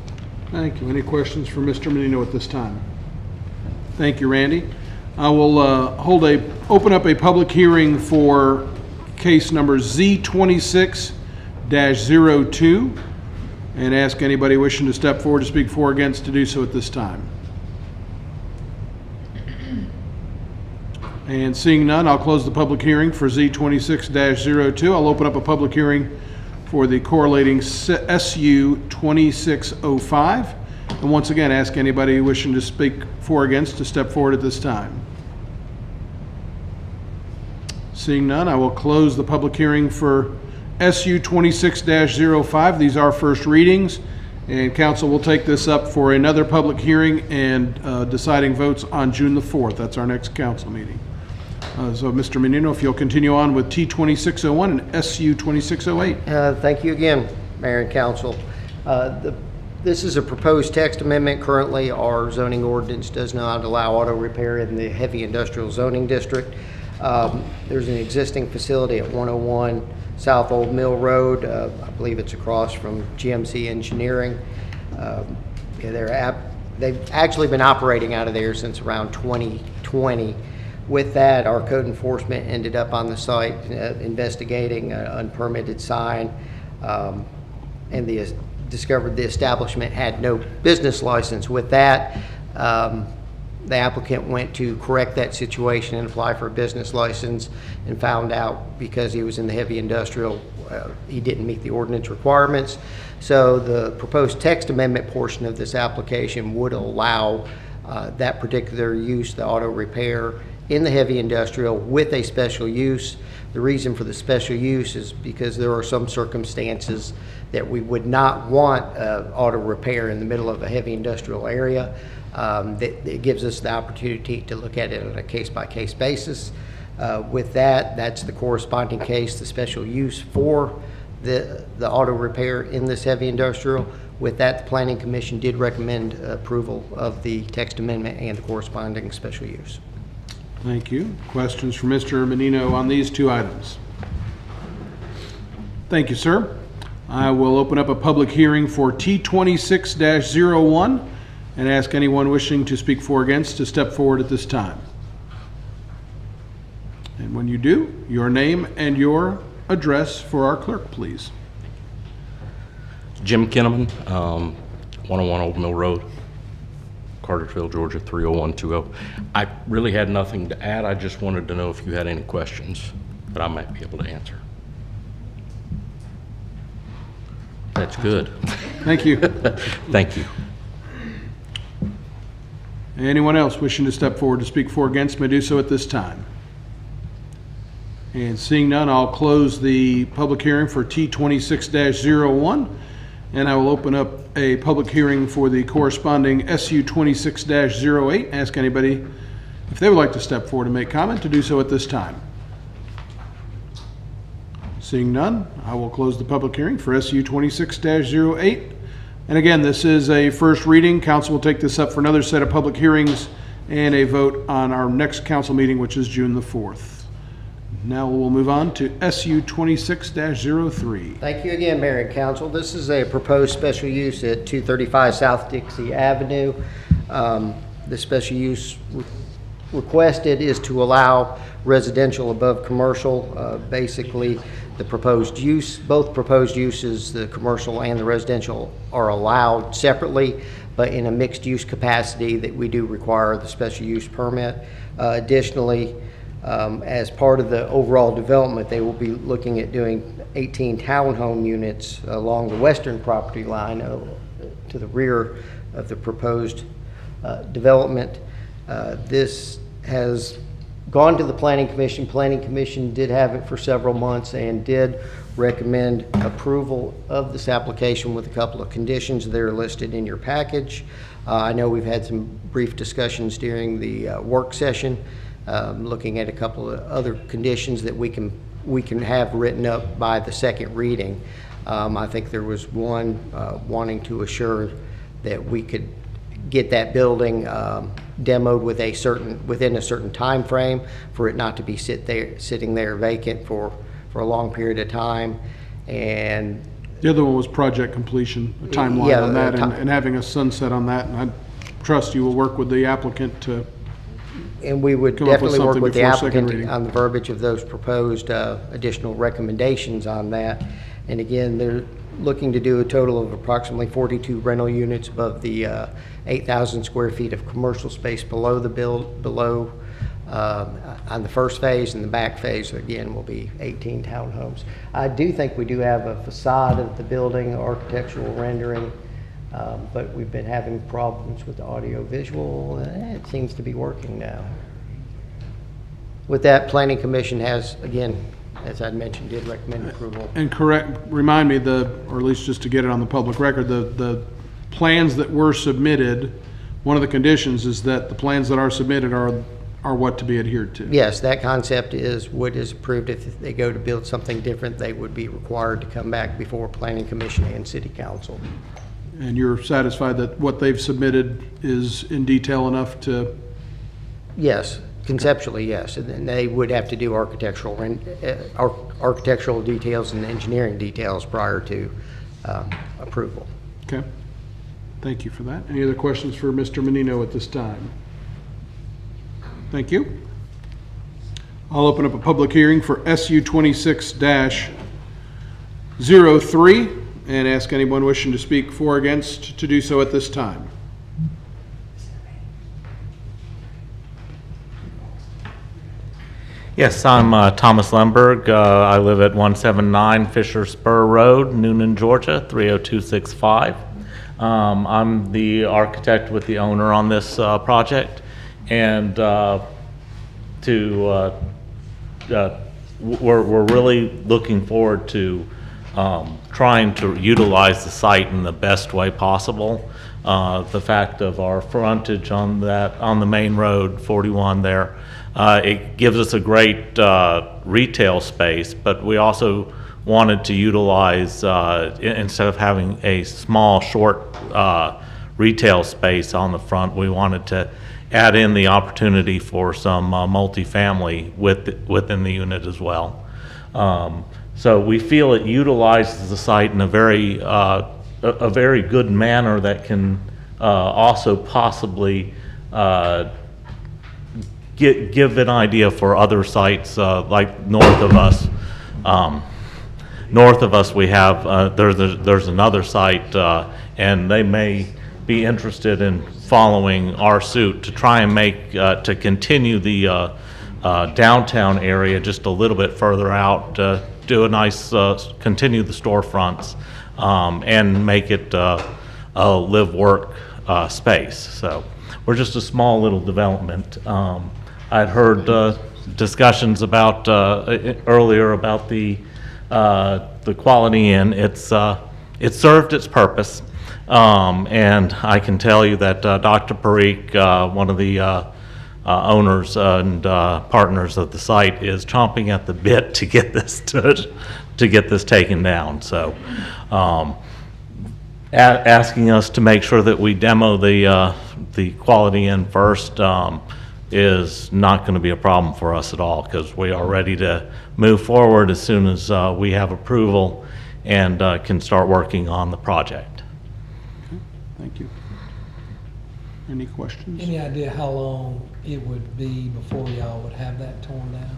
Thank you. Any questions for Mr. Menino at this time? Thank you, Randy. I will open up a public hearing for case number Z26-02 and ask anybody wishing to step forward to speak for or against to do so at this time. And seeing none, I'll close the public hearing for Z26-02. I'll open up a public hearing for the correlating SU2605. And once again, ask anybody wishing to speak for or against to step forward at this time. Seeing none, I will close the public hearing for SU26-05. These are first readings, and council will take this up for another public hearing and deciding votes on June the 4th. That's our next council meeting. So, Mr. Menino, if you'll continue on with T2601 and SU2608. Thank you again, Mayor and Council. This is a proposed text amendment. Currently, our zoning ordinance does not allow auto repair in the heavy industrial zoning district. There's an existing facility at 101 South Old Mill Road. I believe it's across from GMC Engineering. They've actually been operating out of there since around 2020. With that, our code enforcement ended up on the site investigating an unpermitted sign, and discovered the establishment had no business license. With that, the applicant went to correct that situation and apply for a business license, and found out because he was in the heavy industrial, he didn't meet the ordinance requirements. So the proposed text amendment portion of this application would allow that particular use, the auto repair, in the heavy industrial with a special use. The reason for the special use is because there are some circumstances that we would not want auto repair in the middle of a heavy industrial area. It gives us the opportunity to look at it on a case-by-case basis. With that, that's the corresponding case, the special use for the auto repair in this heavy industrial. With that, the Planning Commission did recommend approval of the text amendment and the corresponding special use. Thank you. Questions for Mr. Menino on these two items? Thank you, sir. I will open up a public hearing for T26-01 and ask anyone wishing to speak for or against to step forward at this time. And when you do, your name and your address for our clerk, please. Jim Kinnaman, 101 Old Mill Road, Cartersville, Georgia, 30120. I really had nothing to add. I just wanted to know if you had any questions that I might be able to answer. That's good. Thank you. Thank you. Anyone else wishing to step forward to speak for or against may do so at this time. And seeing none, I'll close the public hearing for T26-01, and I will open up a public hearing for the corresponding SU 26-08. Ask anybody if they would like to step forward and make comment to do so at this time. Seeing none, I will close the public hearing for SU 26-08. And again, this is a first reading. Council will take this up for another set of public hearings and a vote on our next council meeting, which is June the 4th. Now we'll move on to SU 26-03. Thank you again, Mayor and Council. This is a proposed special use at 235 South Dixie Avenue. The special use requested is to allow residential above commercial. Basically, the proposed use, both proposed uses, the commercial and the residential, are allowed separately, but in a mixed use capacity that we do require the special use permit. Additionally, as part of the overall development, they will be looking at doing 18 townhome units along the western property line to the rear of the proposed development. This has gone to the Planning Commission. Planning Commission did have it for several months and did recommend approval of this application with a couple of conditions that are listed in your package. I know we've had some brief discussions during the work session, looking at a couple of other conditions that we can have written up by the second reading. I think there was one wanting to assure that we could get that building demoed within a certain time frame, for it not to be sitting there vacant for a long period of time. And the other one was project completion, a timeline on that, and having a sunset on that. And I trust you will work with the applicant to. And we would definitely work with the applicant on the verbiage of those proposed additional recommendations on that. And again, they're looking to do a total of approximately 42 rental units above the 8,000 square feet of commercial space below the on the first phase, and the back phase again will be 18 townhomes. I do think we do have a facade of the building, architectural rendering, but we've been having problems with the audio visual. It seems to be working now. With that, Planning Commission has, again, as I mentioned, did recommend approval. And remind me, or at least just to get it on the public record, the plans that were submitted, one of the conditions is that the plans that are submitted are what to be adhered to. Yes, that concept is what is approved. If they go to build something different, they would be required to come back before Planning Commission and City Council. And you're satisfied that what they've submitted is in detail enough to? Yes, conceptually, yes. And then they would have to do architectural details and engineering details prior to approval. Okay. Thank you for that. Any other questions for Mr. Menino at this time? Thank you. I'll open up a public hearing for SU 26-03 and ask anyone wishing to speak for or against to do so at this time. Yes, I'm Thomas Lemberg. I live at 179 Fisher Spur Road, Noonan, Georgia, 30265. I'm the architect with the owner on this project, and we're really looking forward to trying to utilize the site in the best way possible. The fact of our frontage on the main road 41 there, it gives us a great retail space, but we also wanted to utilize, instead of having a small, short retail space on the front, we wanted to add in the opportunity for some multifamily within the unit as well. So we feel it utilizes the site in a very good manner that can also possibly give an idea for other sites like north of us. North of us, we have there's another site, and they may be interested in following our suit to try and make to continue the downtown area just a little bit further out, do a nice continue the storefronts, and make it a live-work space. So we're just a small little development. I'd heard discussions about earlier about the Quality Inn. It served its purpose, and I can tell you that Dr. Parikh, one of the owners and partners of the site, is chomping at the bit to get this taken down. So, asking us to make sure that we demo the Quality Inn first is not going to be a problem for us at all, because we are ready to move forward as soon as we have approval and can start working on the project. Okay, thank you. Any questions? Any idea how long it would be before y'all would have that torn down?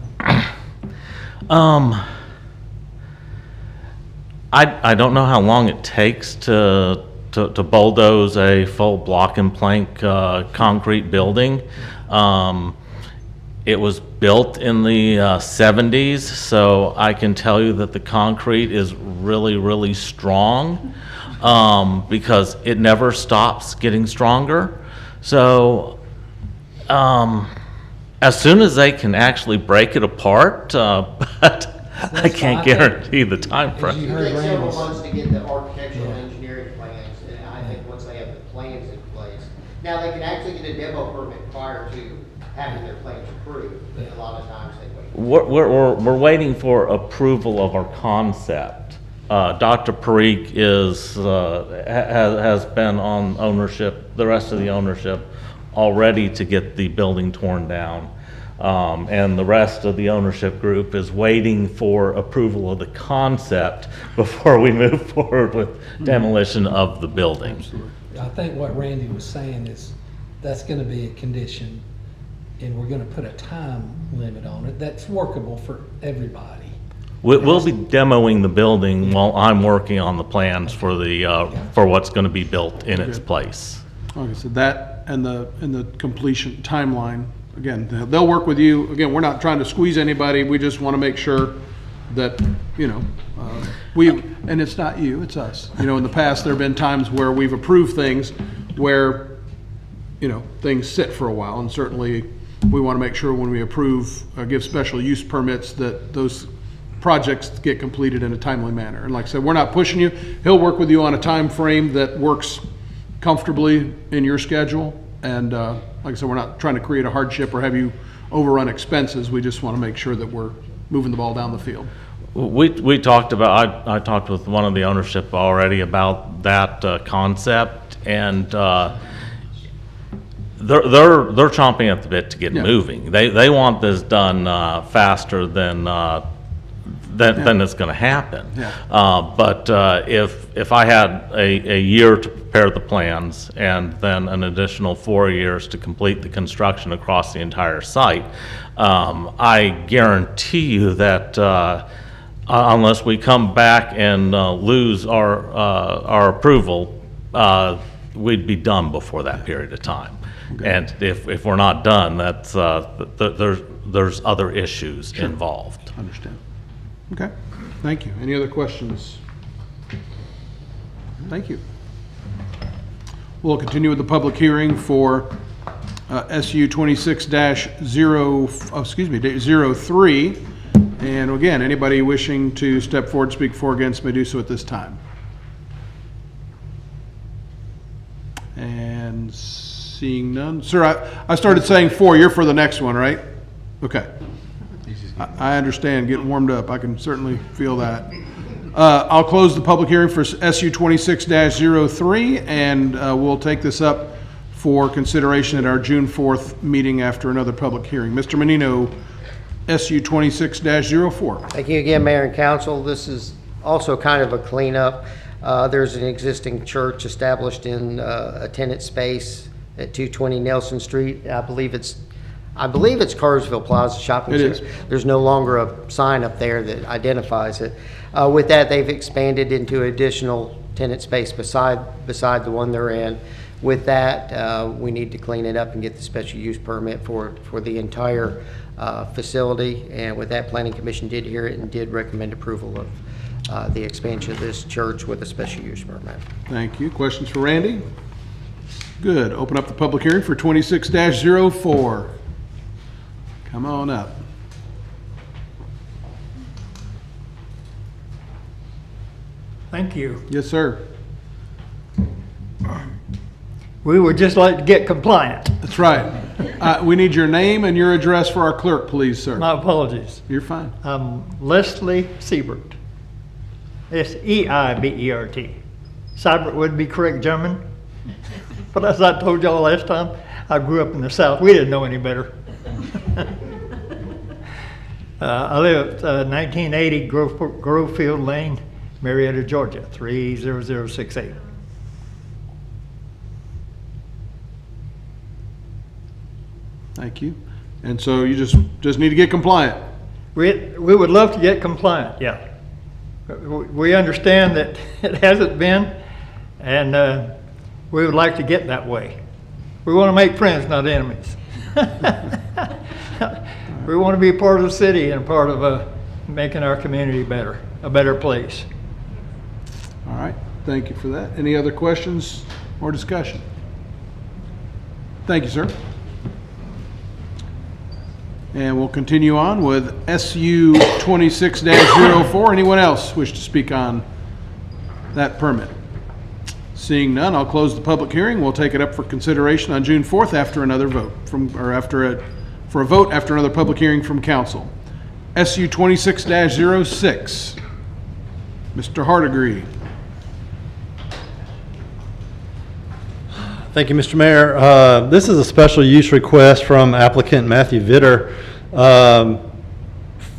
I don't know how long it takes to bulldoze a full block and plank concrete building. It was built in the 70s, so I can tell you that the concrete is really, really strong, because it never stops getting stronger. So as soon as they can actually break it apart, but I can't guarantee the time frame. It takes several months to get the architectural and engineering plans, and I think once they have the plans in place, now they can actually get a demo permit prior to having their plans approved. A lot of times they wait. We're waiting for approval of our concept. Dr. Parikh has been on ownership, the rest of the ownership, already to get the building torn down. And the rest of the ownership group is waiting for approval of the concept before we move forward with demolition of the building. I think what Randy was saying is that's going to be a condition, and we're going to put a time limit on it that's workable for everybody. We'll be demoing the building while I'm working on the plans for the for what's going to be built in its place. Okay, so that and the completion timeline. Again, they'll work with you. Again, we're not trying to squeeze anybody. We just want to make sure that, and it's not you, it's us. In the past, there have been times where we've approved things where, things sit for a while. And certainly, we want to make sure when we approve, give special use permits, that those projects get completed in a timely manner. And like I said, we're not pushing you. He'll work with you on a time frame that works comfortably in your schedule. And like I said, we're not trying to create a hardship or have you overrun expenses. We just want to make sure that we're moving the ball down the field. We talked about, I talked with one of the ownership already about that concept, and they're chomping at the bit to get moving. They want this done faster than it's going to happen. But if I had a year to prepare the plans and then an additional 4 years to complete the construction across the entire site, I guarantee you that unless we come back and lose our approval, we'd be done before that period of time. Okay. And if we're not done, that's there's other issues involved. Understand. Okay, thank you. Any other questions? Thank you. We'll continue with the public hearing for SU 26-03. And again, anybody wishing to step forward, speak for or against, may do so at this time. And seeing none. Sir, I started saying 4. You're for the next one, right? Okay. I understand, getting warmed up. I can certainly feel that. I'll close the public hearing for SU 26-03, and we'll take this up for consideration at our June 4th meeting after another public hearing. Mr. Menino, SU 26-04. Thank you again, Mayor and Council. This is also kind of a cleanup. There's an existing church established in a tenant space at 220 Nelson Street. I believe it's Cartersville Plaza Shopping It Center. is. There's no longer a sign up there that identifies it. With that, they've expanded into additional tenant space beside the one they're in. With that, we need to clean it up and get the special use permit for the entire facility. And with that, Planning Commission did hear it and did recommend approval of the expansion of this church with a special use permit. Thank you. Questions for Randy? Good. Open up the public hearing for 26-04. Come on up. Thank you. Yes, sir. We would just like to get compliant. That's right. We need your name and your address for our clerk, please, sir. My apologies. You're fine. Leslie Siebert. S-E-I-B-E-R-T. Siebert would be correct German. But as I told y'all last time, I grew up in the South. We didn't know any better. I live at 1980 Grovefield Lane, Marietta, Georgia, 30068. Thank you. And so you just need to get compliant. We would love to get compliant, yeah. We understand that it hasn't been, and we would like to get that way. We want to make friends, not enemies. We want to be part of the city and part of making our community better, a better place. All right. Thank you for that. Any other questions or discussion? Thank you, sir. And we'll continue on with SU 26-04. Anyone else wish to speak on that permit? Seeing none, I'll close the public hearing. We'll take it up for consideration on June 4th after another vote for a vote after another public hearing from council. SU 26-06. Mr. Hardegree. Thank you, Mr. Mayor. This is a special use request from applicant Matthew Vitter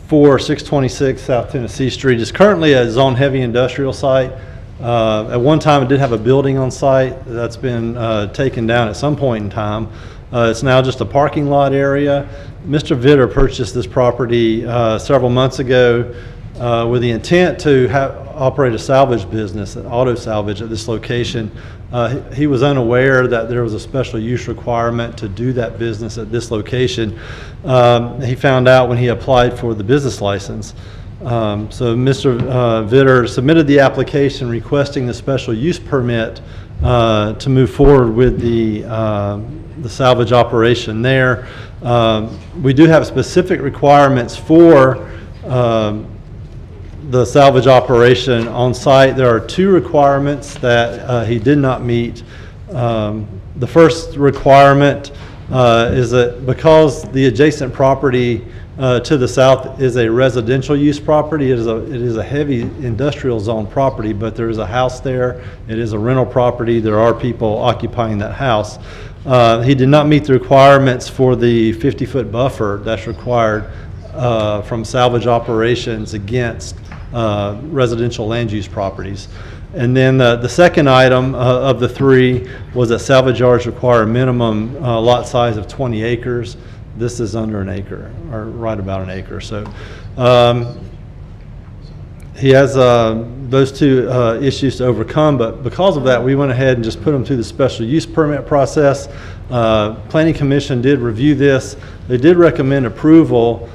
for 626 South Tennessee Street. It's currently a zone heavy industrial site. At one time it did have a building on site that's been taken down at some point in time. It's now just a parking lot area. Mr. Vitter purchased this property several months ago with the intent to operate a salvage business, an auto salvage at this location. He was unaware that there was a special use requirement to do that business at this location. He found out when he applied for the business license. So Mr. Vitter submitted the application requesting the special use permit to move forward with the salvage operation there. We do have specific requirements for the salvage operation on site. There are two requirements that he did not meet. The first requirement is that because the adjacent property to the south is a residential use property, it is a heavy industrial zone property, but there is a house there. It is a rental property. There are people occupying that house. He did not meet the requirements for the 50-foot buffer that's required from salvage operations against residential land use properties. And then the second item of the three was that salvage yards require a minimum lot size of 20 acres. This is under an acre, or right about an acre. So he has those two issues to overcome, but because of that, we went ahead and just put him through the special use permit process. Planning Commission did review this. They did recommend approval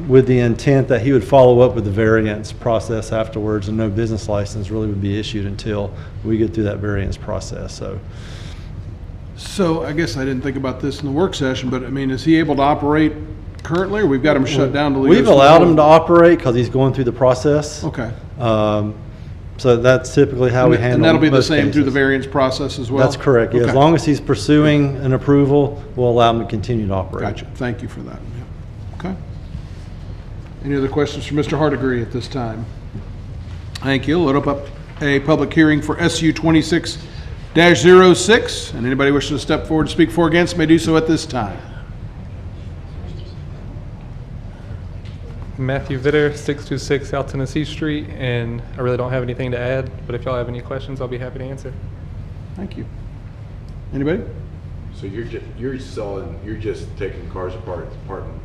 with the intent that he would follow up with the variance process afterwards, and no business license really would be issued until we get through that variance process. So I guess I didn't think about this in the work session, but I mean, is he able to operate currently, or we've got him shut down? We've allowed him to operate because he's going through the process. Okay. So that's typically how we handle it. And that'll be the same through the variance process as well? That's correct. Yeah, Okay. as long as he's pursuing an approval, we'll allow him to continue to operate. Gotcha. Thank you for that. Okay. Any other questions for Mr. Hardegree at this time? Thank you. We'll open up a public hearing for SU 26-06, and anybody wishing to step forward to speak for or against may do so at this time. Matthew Vitter, 626 South Tennessee Street, and I really don't have anything to add, but if y'all have any questions, I'll be happy to answer. Thank you. Anybody? So you're just taking cars apart, parting.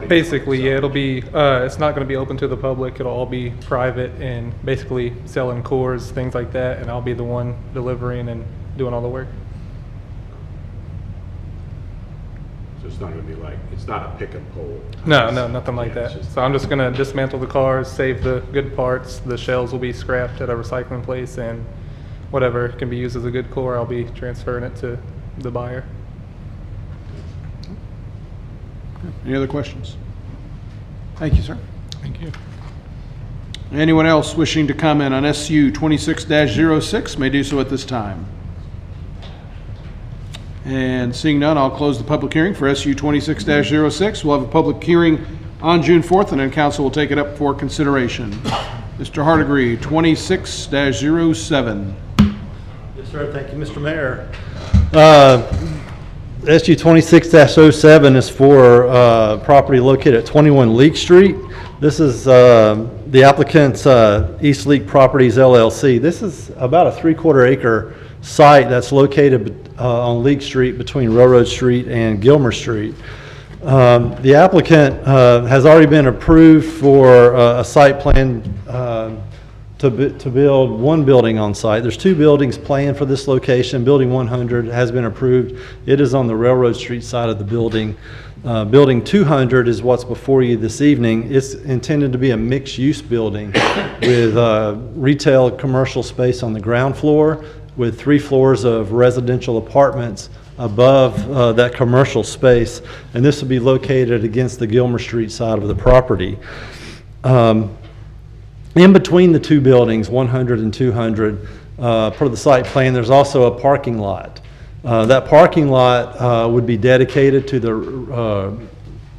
Basically, yeah, it'll be, it's not going to be open to the public. It'll all be private and basically selling cores, things like that, and I'll be the one delivering and doing all the work. So it's not going to be like, it's not a pick and pull. No, nothing like that. So I'm just going to dismantle the cars, save the good parts. The shells will be scrapped at a recycling place, and whatever can be used as a good core, I'll be transferring it to the buyer. Any other questions? Thank you, sir. Thank you. Anyone else wishing to comment on SU 26-06 may do so at this time. And seeing none, I'll close the public hearing for SU 26-06. We'll have a public hearing on June 4th, and then council will take it up for consideration. Mr. Hardegree, 26-07. Yes, sir. Thank you, Mr. Mayor. SU 26-07 is for property located at 21 Leek Street. This is the applicant's East Leek Properties LLC. This is about a 3/4 acre site that's located on Leek Street between Railroad Street and Gilmer Street. The applicant has already been approved for a site plan to build one building on site. There's 2 buildings planned for this location. Building 100 has been approved. It is on the Railroad Street side of the building. Building 200 is what's before you this evening. It's intended to be a mixed-use building with retail commercial space on the ground floor, with 3 floors of residential apartments above that commercial space, and this will be located against the Gilmer Street side of the property. In between the 2 buildings, 100 and 200, per the site plan, there's also a parking lot. That parking lot would be dedicated to the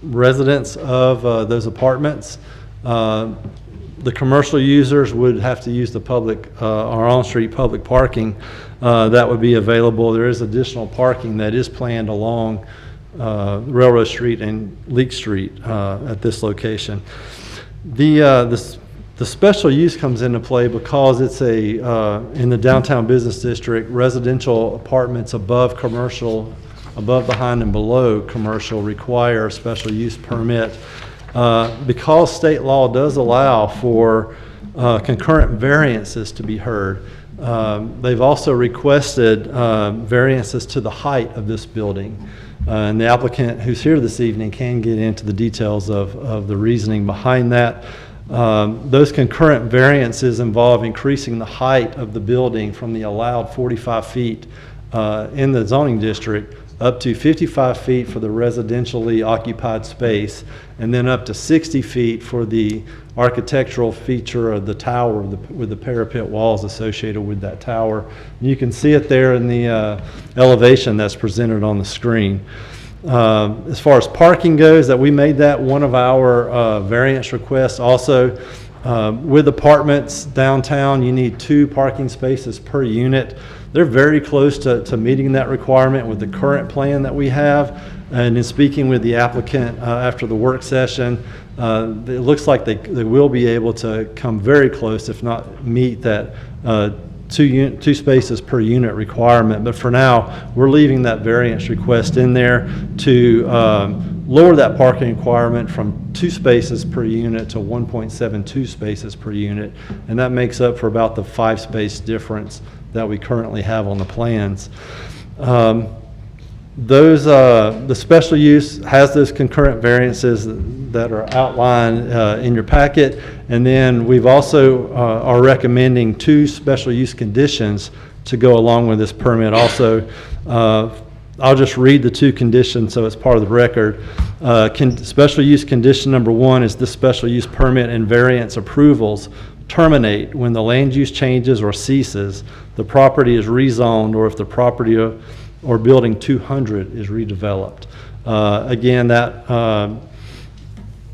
residents of those apartments. The commercial users would have to use the public or on-street public parking that would be available. There is additional parking that is planned along Railroad Street and Leek Street at this location. The special use comes into play because it's in the downtown business district, residential apartments above commercial, above, behind, and below commercial require a special use permit. Because state law does allow for concurrent variances to be heard, they've also requested variances to the height of this building. And the applicant who's here this evening can get into the details of the reasoning behind that. Those concurrent variances involve increasing the height of the building from the allowed 45 feet in the zoning district up to 55 feet for the residentially occupied space, and then up to 60 feet for the architectural feature of the tower with the parapet walls associated with that tower. You can see it there in the elevation that's presented on the screen. As far as parking goes, that we made that one of our variance requests. Also, with apartments downtown, you need 2 parking spaces per unit. They're very close to meeting that requirement with the current plan that we have. And in speaking with the applicant after the work session, it looks like they will be able to come very close, if not meet that 2 spaces per unit requirement. But for now, we're leaving that variance request in there to lower that parking requirement from 2 spaces per unit to 1.72 spaces per unit. And that makes up for about the 5 space difference that we currently have on the plans. The special use has those concurrent variances that are outlined in your packet, and then we've also are recommending 2 special use conditions to go along with this permit. Also, I'll just read the 2 conditions so it's part of the record. Special use condition number 1 is the special use permit and variance approvals terminate when the land use changes or ceases, the property is rezoned, or if the property or building 200 is redeveloped. Again, that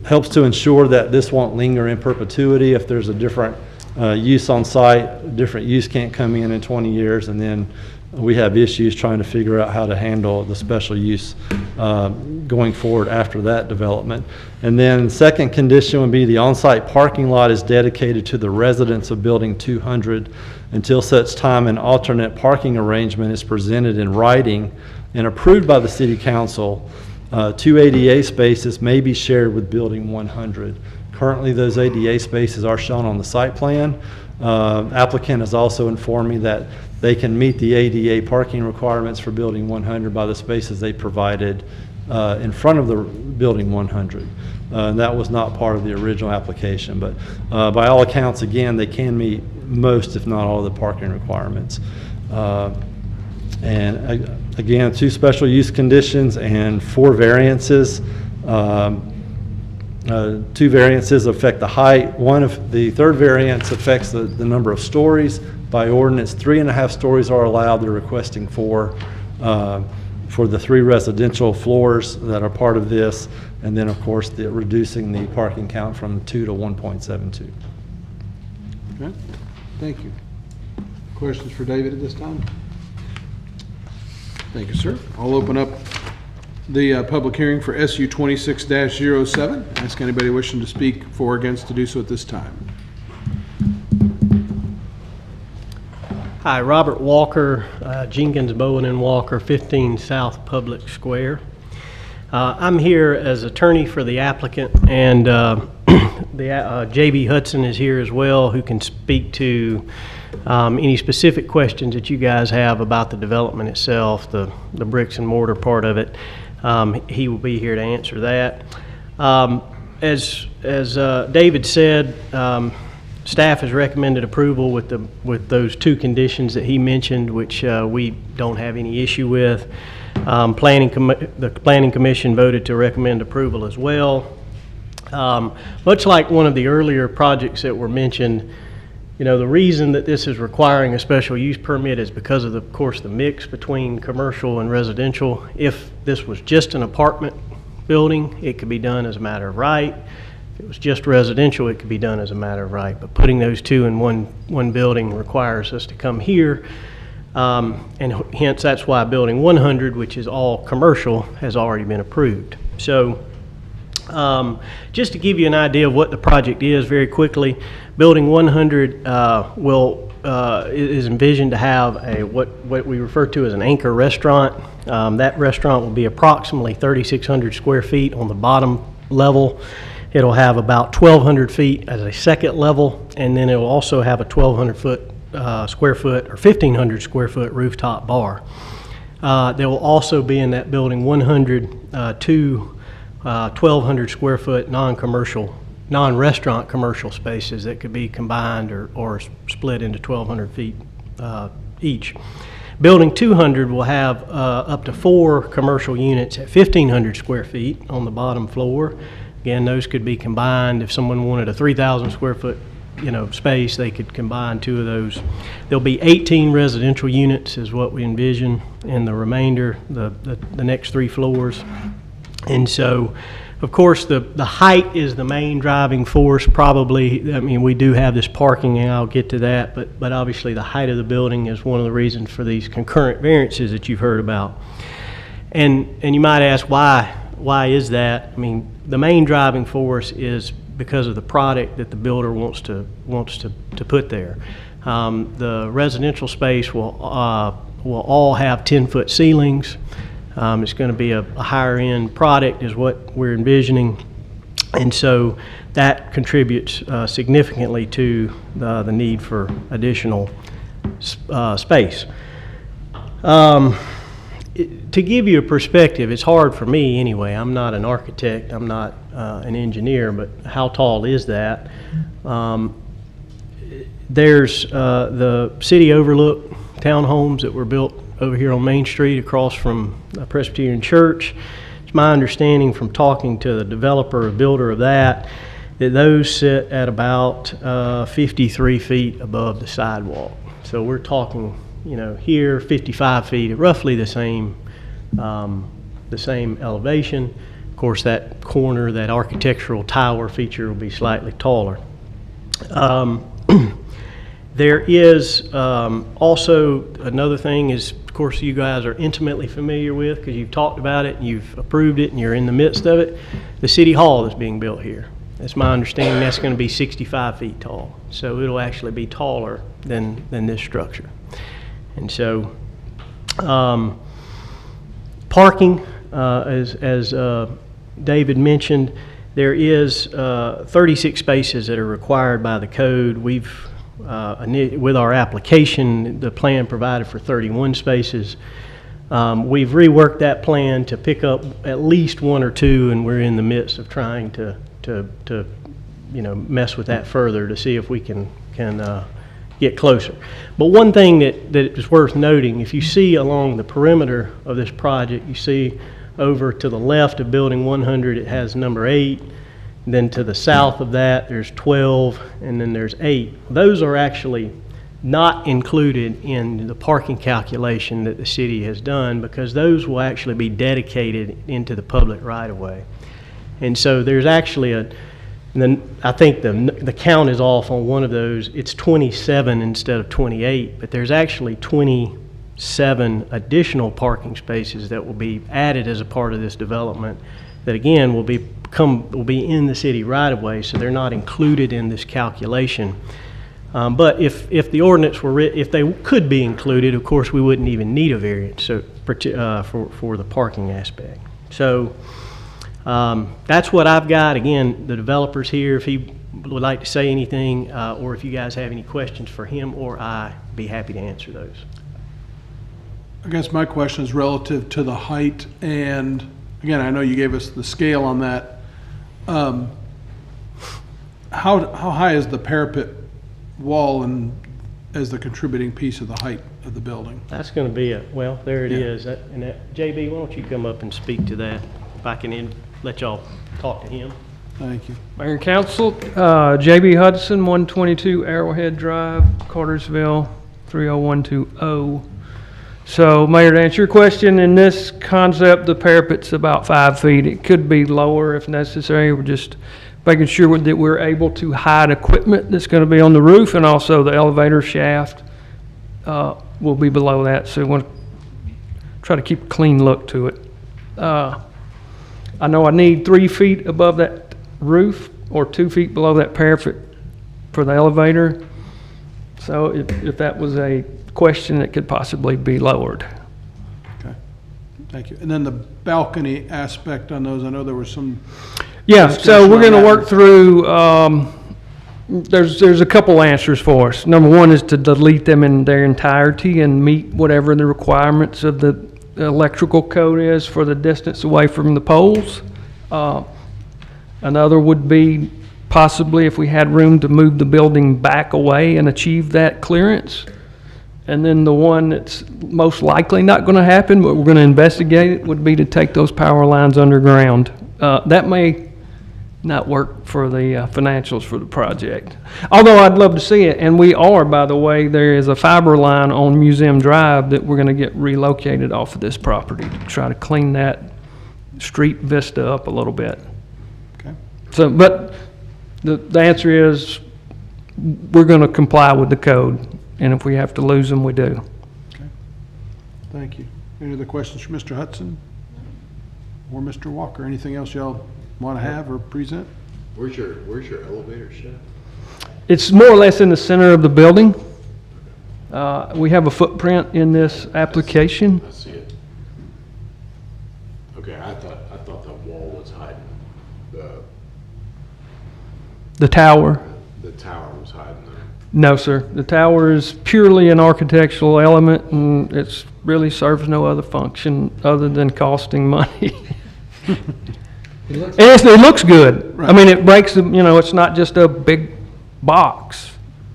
helps to ensure that this won't linger in perpetuity. If there's a different use on site, different use can't come in 20 years, and then we have issues trying to figure out how to handle the special use going forward after that development. And then second condition would be the on-site parking lot is dedicated to the residents of Building 200 until such time an alternate parking arrangement is presented in writing and approved by the City Council. 2 ADA spaces may be shared with Building 100. Currently, those ADA spaces are shown on the site plan. Applicant has also informed me that they can meet the ADA parking requirements for Building 100 by the spaces they provided in front of the Building 100. That was not part of the original application, but by all accounts, again, they can meet most, if not all, of the parking requirements. And again, 2 special use conditions and 4 variances. 2 variances affect the height. The third variance affects the number of stories. By ordinance, 3.5 stories are allowed. They're requesting 4 for the 3 residential floors that are part of this, and then of course reducing the parking count from 2 to 1.72. Okay, thank you. Questions for David at this time? Thank you, sir. I'll open up the public hearing for SU 26-07. Ask anybody wishing to speak for or against to do so at this time. Hi, Robert Walker, Jenkins, Bowen and Walker, 15 South Public Square. I'm here as attorney for the applicant, and J.B. Hudson is here as well, who can speak to any specific questions that you guys have about the development itself, the bricks and mortar part of it. He will be here to answer that. As David said, staff has recommended approval with those 2 conditions that he mentioned, which we don't have any issue with. The Planning Commission voted to recommend approval as well. Much like one of the earlier projects that were mentioned, the reason that this is requiring a special use permit is because of course, the mix between commercial and residential. If this was just an apartment building, it could be done as a matter of right. If it was just residential, it could be done as a matter of right. But putting those 2 in one building requires us to come here. And hence, that's why Building 100, which is all commercial, has already been approved. So just to give you an idea of what the project is very quickly, Building 100 is envisioned to have what we refer to as an anchor restaurant. That restaurant will be approximately 3,600 square feet on the bottom level. It'll have about 1,200 feet as a second level, and then it will also have a 1,200 square foot or 1,500 square foot rooftop bar. There will also be in that Building 100 2 1,200 square foot non-restaurant commercial spaces that could be combined or split into 1,200 feet each. Building 200 will have up to 4 commercial units at 1,500 square feet on the bottom floor. Again, those could be combined. If someone wanted a 3,000 square foot space, they could combine 2 of those. There'll be 18 residential units is what we envision, and the remainder, the next 3 floors. And so, of course, the height is the main driving force probably. I mean, we do have this parking, and I'll get to that, but obviously the height of the building is one of the reasons for these concurrent variances that you've heard about. And you might ask, why is that? I mean, the main driving force is because of the product that the builder wants to put there. The residential space will all have 10-foot ceilings. It's going to be a higher end product is what we're envisioning, and so that contributes significantly to the need for additional space. To give you a perspective, it's hard for me anyway. I'm not an architect, I'm not an engineer, but how tall is that? There's the city overlook townhomes that were built over here on Main Street across from a Presbyterian church. It's my understanding from talking to the developer or builder of that those sit at about 53 feet above the sidewalk. So we're talking, here 55 feet, roughly the same elevation. Of course, that corner, that architectural tower feature will be slightly taller. There is also another thing is, of course, you guys are intimately familiar with because you've talked about it and you've approved it and you're in the midst of it. The city hall is being built here. It's my understanding that's going to be 65 feet tall. So it'll actually be taller than this structure. And so parking, as David mentioned, there is 36 spaces that are required by the code. We've with our application, the plan provided for 31 spaces. We've reworked that plan to pick up at least 1 or 2, and we're in the midst of trying to mess with that further to see if we can get closer. But one thing that is worth noting, if you see along the perimeter of this project, you see over to the left of building 100, it has number 8. Then to the south of that, there's 12, and then there's 8. Those are actually not included in the parking calculation that the city has done because those will actually be dedicated into the public right-of-way. And so there's actually and then I think the count is off on one of those. It's 27 instead of 28, but there's actually 27 additional parking spaces that will be added as a part of this development that again will be in the city right of way, so they're not included in this calculation. But if the ordinance were if they could be included, of course we wouldn't even need a variance for the parking aspect. So that's what I've got. Again, the developer's here if he would like to say anything, or if you guys have any questions for him or I'd be happy to answer those. I guess my question is relative to the height, and again, I know you gave us the scale on that. How high is the parapet wall and as the contributing piece of the height of the building? That's going to be well, there it is. JB, why don't you come up and speak to that? If I can let y'all talk to him. Thank you. Mayor and Council, JB Hudson, 122 Arrowhead Drive, Cartersville, 30120. So, Mayor, to answer your question, in this concept, the parapet's about 5 feet. It could be lower if necessary. We're just making sure that we're able to hide equipment that's going to be on the roof, and also the elevator shaft will be below that. So we want to try to keep a clean look to it. I know I need 3 feet above that roof or 2 feet below that parapet for the elevator. So if that was a question, it could possibly be lowered. Okay, thank you. And then the balcony aspect on those, I know there was some. Yeah, so we're going to work through. There's a couple answers for us. Number one is to delete them in their entirety and meet whatever the requirements of the electrical code is for the distance away from the poles. Another would be possibly if we had room to move the building back away and achieve that clearance. And then the one that's most likely not going to happen, but we're going to investigate it, would be to take those power lines underground. That may not work for the financials for the project. Although I'd love to see it, and we are, by the way, there is a fiber line on Museum Drive that we're going to get relocated off of this property to try to clean that street vista up a little bit. Okay. So, but the answer is we're going to comply with the code. And if we have to lose them, we do. Okay. Thank you. Any other questions for Mr. Hudson or Mr. Walker? Anything else y'all want to have or present? Where's your elevator shaft? It's more or less in the center of the building. We have a footprint in this application. I see it. Okay, I thought the wall was hiding the tower. The tower was hiding there. No, sir. The tower is purely an architectural element, and it really serves no other function other than costing money. It looks good. Right. I mean, it breaks the, it's not just a big box.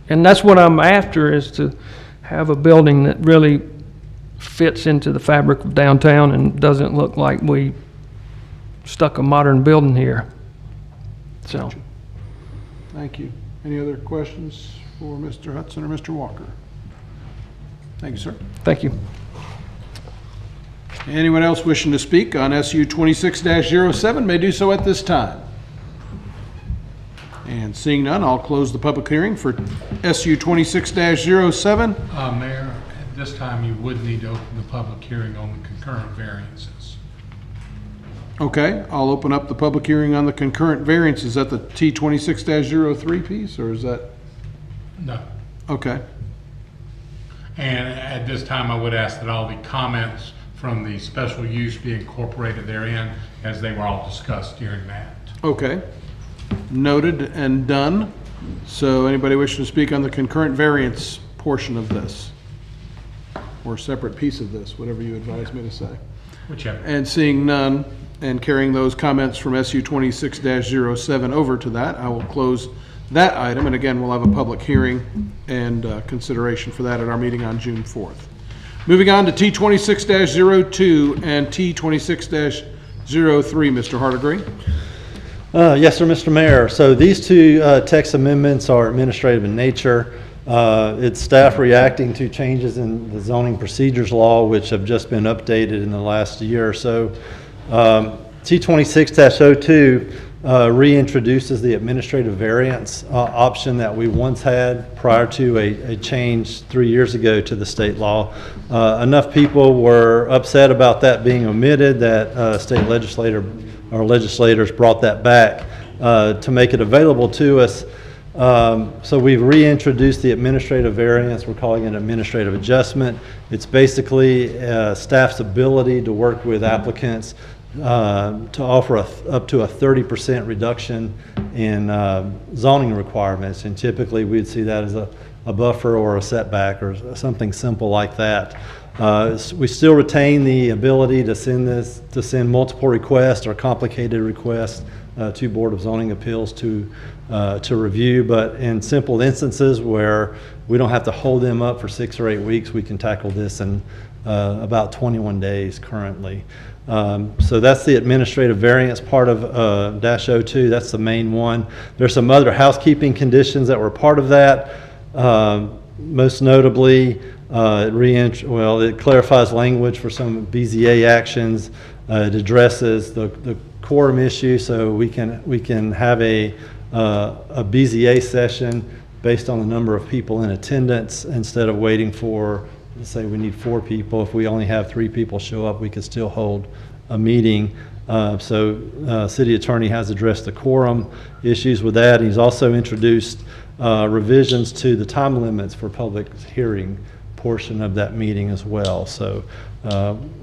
And that's what I'm after, is to have a building that really fits into the fabric of downtown and doesn't look like we stuck a modern building here. So. Thank you. Any other questions for Mr. Hudson or Mr. Walker? Thank you, sir. Thank you. Anyone else wishing to speak on SU 26-07 may do so at this time. And seeing none, I'll close the public hearing for SU 26-07. Mayor, at this time, you would need to open the public hearing on the concurrent variances. Okay, I'll open up the public hearing on the concurrent variance. Is that the T26-03 piece, or is that? No. Okay. And at this time, I would ask that all the comments from the special use be incorporated therein, as they were all discussed during that. Okay. Noted and done. So anybody wishing to speak on the concurrent variance portion of this? Or separate piece of this, whatever you advise me to say. Whichever. And seeing none, and carrying those comments from SU 26-07 over to that, I will close that item. And again, we'll have a public hearing and consideration for that at our meeting on June 4th. Moving on to T26-02 and T26-03, Mr. Hardigree. Yes, sir, Mr. Mayor. So these two text amendments are administrative in nature. It's staff reacting to changes in the zoning procedures law, which have just been updated in the last year or so. T26-02 reintroduces the administrative variance option that we once had prior to a change 3 years ago to the state law. Enough people were upset about that being omitted that state legislators brought that back to make it available to us. So we've reintroduced the administrative variance. We're calling it administrative adjustment. It's basically staff's ability to work with applicants to offer up to a 30% reduction in zoning requirements. And typically we'd see that as a buffer or a setback or something simple like that. We still retain the ability to send multiple requests or complicated requests to Board of Zoning Appeals to review, but in simple instances where we don't have to hold them up for 6 or 8 weeks, we can tackle this in about 21 days currently. So that's the administrative variance part of -02. That's the main one. There's some other housekeeping conditions that were part of that. Most notably, it clarifies language for some BZA actions. It addresses the quorum issue, so we can have a BZA session based on the number of people in attendance instead of waiting for, let's say we need 4 people. If we only have 3 people show up, we could still hold a meeting. City attorney has addressed the quorum issues with that. He's also introduced revisions to the time limits for public hearing portion of that meeting as well. So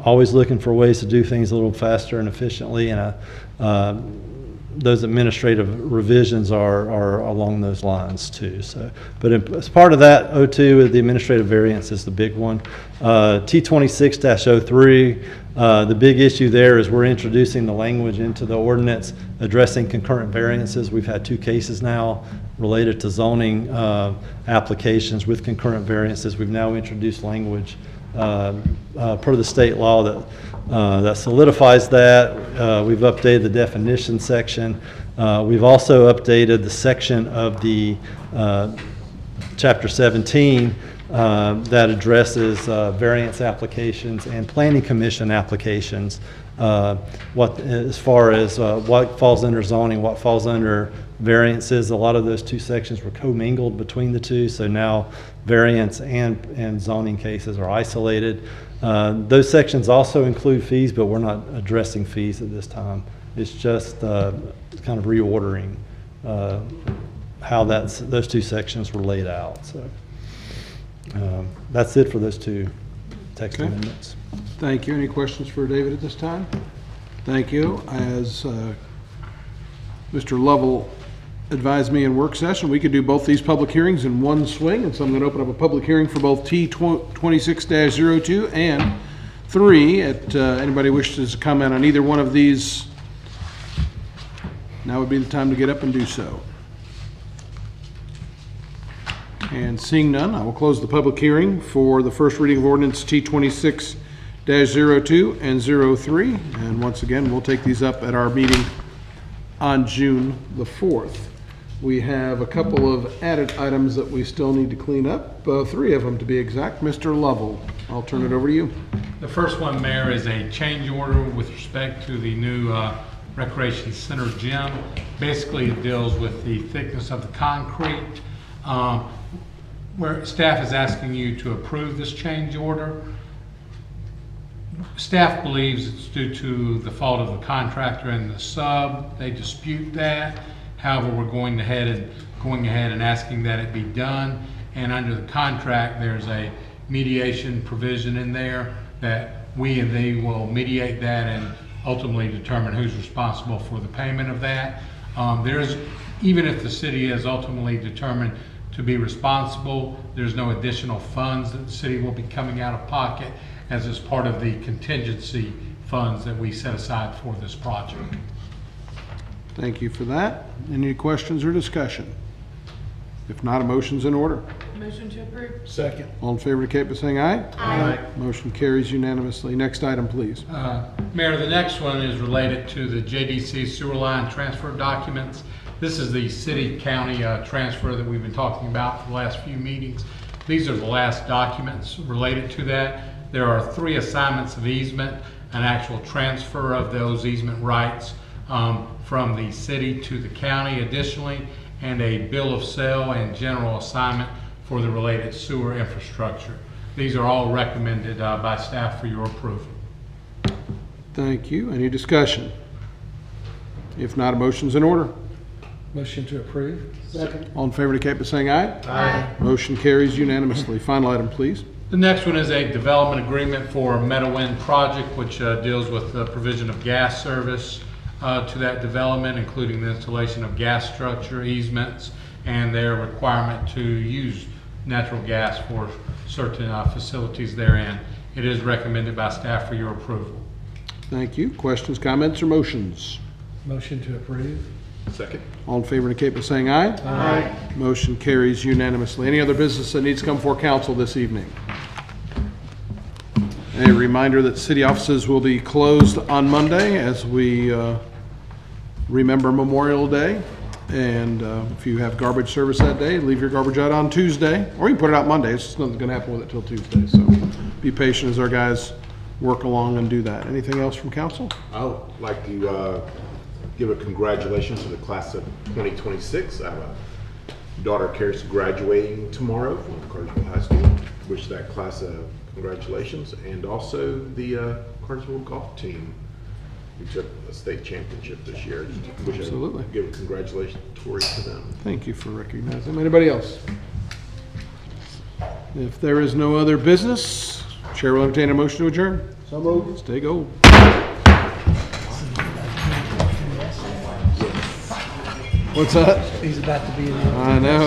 always looking for ways to do things a little faster and efficiently, and those administrative revisions are along those lines too. So, but as part of that, 02, the administrative variance is the big one. T26-03, the big issue there is we're introducing the language into the ordinance addressing concurrent variances. We've had 2 cases now related to zoning applications with concurrent variances. We've now introduced language per the state law that solidifies that. We've updated the definition section. We've also updated the section of the Chapter 17 that addresses variance applications and planning commission applications. As far as what falls under zoning, what falls under variances, a lot of those 2 sections were commingled between the 2, so now variance and zoning cases are isolated. Those sections also include fees, but we're not addressing fees at this time. It's just kind of reordering how those 2 sections were laid out. So that's it for those 2 text amendments. Thank you. Any questions for David at this time? Thank you. As Mr. Lovell advised me in work session, we could do both these public hearings in one swing, and so I'm going to open up a public hearing for both T26-02 and 3. Anybody wishes to comment on either one of these, now would be the time to get up and do so. And seeing none, I will close the public hearing for the first reading of ordinance T26-02 and 03. And once again, we'll take these up at our meeting on June the 4th. We have a couple of added items that we still need to clean up, 3 of them to be exact. Mr. Lovell, I'll turn it over to you. The first one, Mayor, is a change order with respect to the new Recreation Center gym. Basically, it deals with the thickness of the concrete. Where staff is asking you to approve this change order. Staff believes it's due to the fault of the contractor and the sub. They dispute that. However, we're going ahead and asking that it be done. And under the contract, there's a mediation provision in there that we and they will mediate that and ultimately determine who's responsible for the payment of that. Even if the city is ultimately determined to be responsible, there's no additional funds that the city will be coming out of pocket, as is part of the contingency funds that we set aside for this project. Thank you for that. Any questions or discussion? If not, a motion's in order. Motion to approve. Second. All in favor indicate by saying aye. Aye. Motion carries unanimously. Next item, please. Mayor, the next one is related to the JDC sewer line transfer documents. This is the city-county transfer that we've been talking about for the last few meetings. These are the last documents related to that. There are 3 assignments of easement, an actual transfer of those easement rights from the city to the county additionally, and a bill of sale and general assignment for the related sewer infrastructure. These are all recommended by staff for your approval. Thank you. Any discussion? If not, a motion's in order. Motion to approve. Second. All in favor indicate by saying aye. Aye. Motion carries unanimously. Final item, please. The next one is a development agreement for Meadowwind project, which deals with the provision of gas service to that development, including the installation of gas structure easements and their requirement to use natural gas for certain facilities therein. It is recommended by staff for your approval. Thank you. Questions, comments, or motions? Motion to approve. Second. All in favor indicate by saying aye. Aye. Motion carries unanimously. Any other business that needs to come before council this evening? A reminder that city offices will be closed on Monday as we remember Memorial Day. And if you have garbage service that day, leave your garbage out on Tuesday, or you can put it out Monday. It's just nothing's going to happen with it till Tuesday. So be patient as our guys work along and do that. Anything else from council? I would like to give a congratulations to the class of 2026. I have a daughter, Karis, graduating tomorrow from Cartersville High School. Wish that class congratulations. And also the Cartersville golf team, who took a state championship this year. Wish Absolutely. I'd give a congratulations to them. Thank you for recognizing them. Anybody else? If there is no other business, Chair will entertain a motion to adjourn. So moved. Stay gold. What's that? He's about to be in. I know.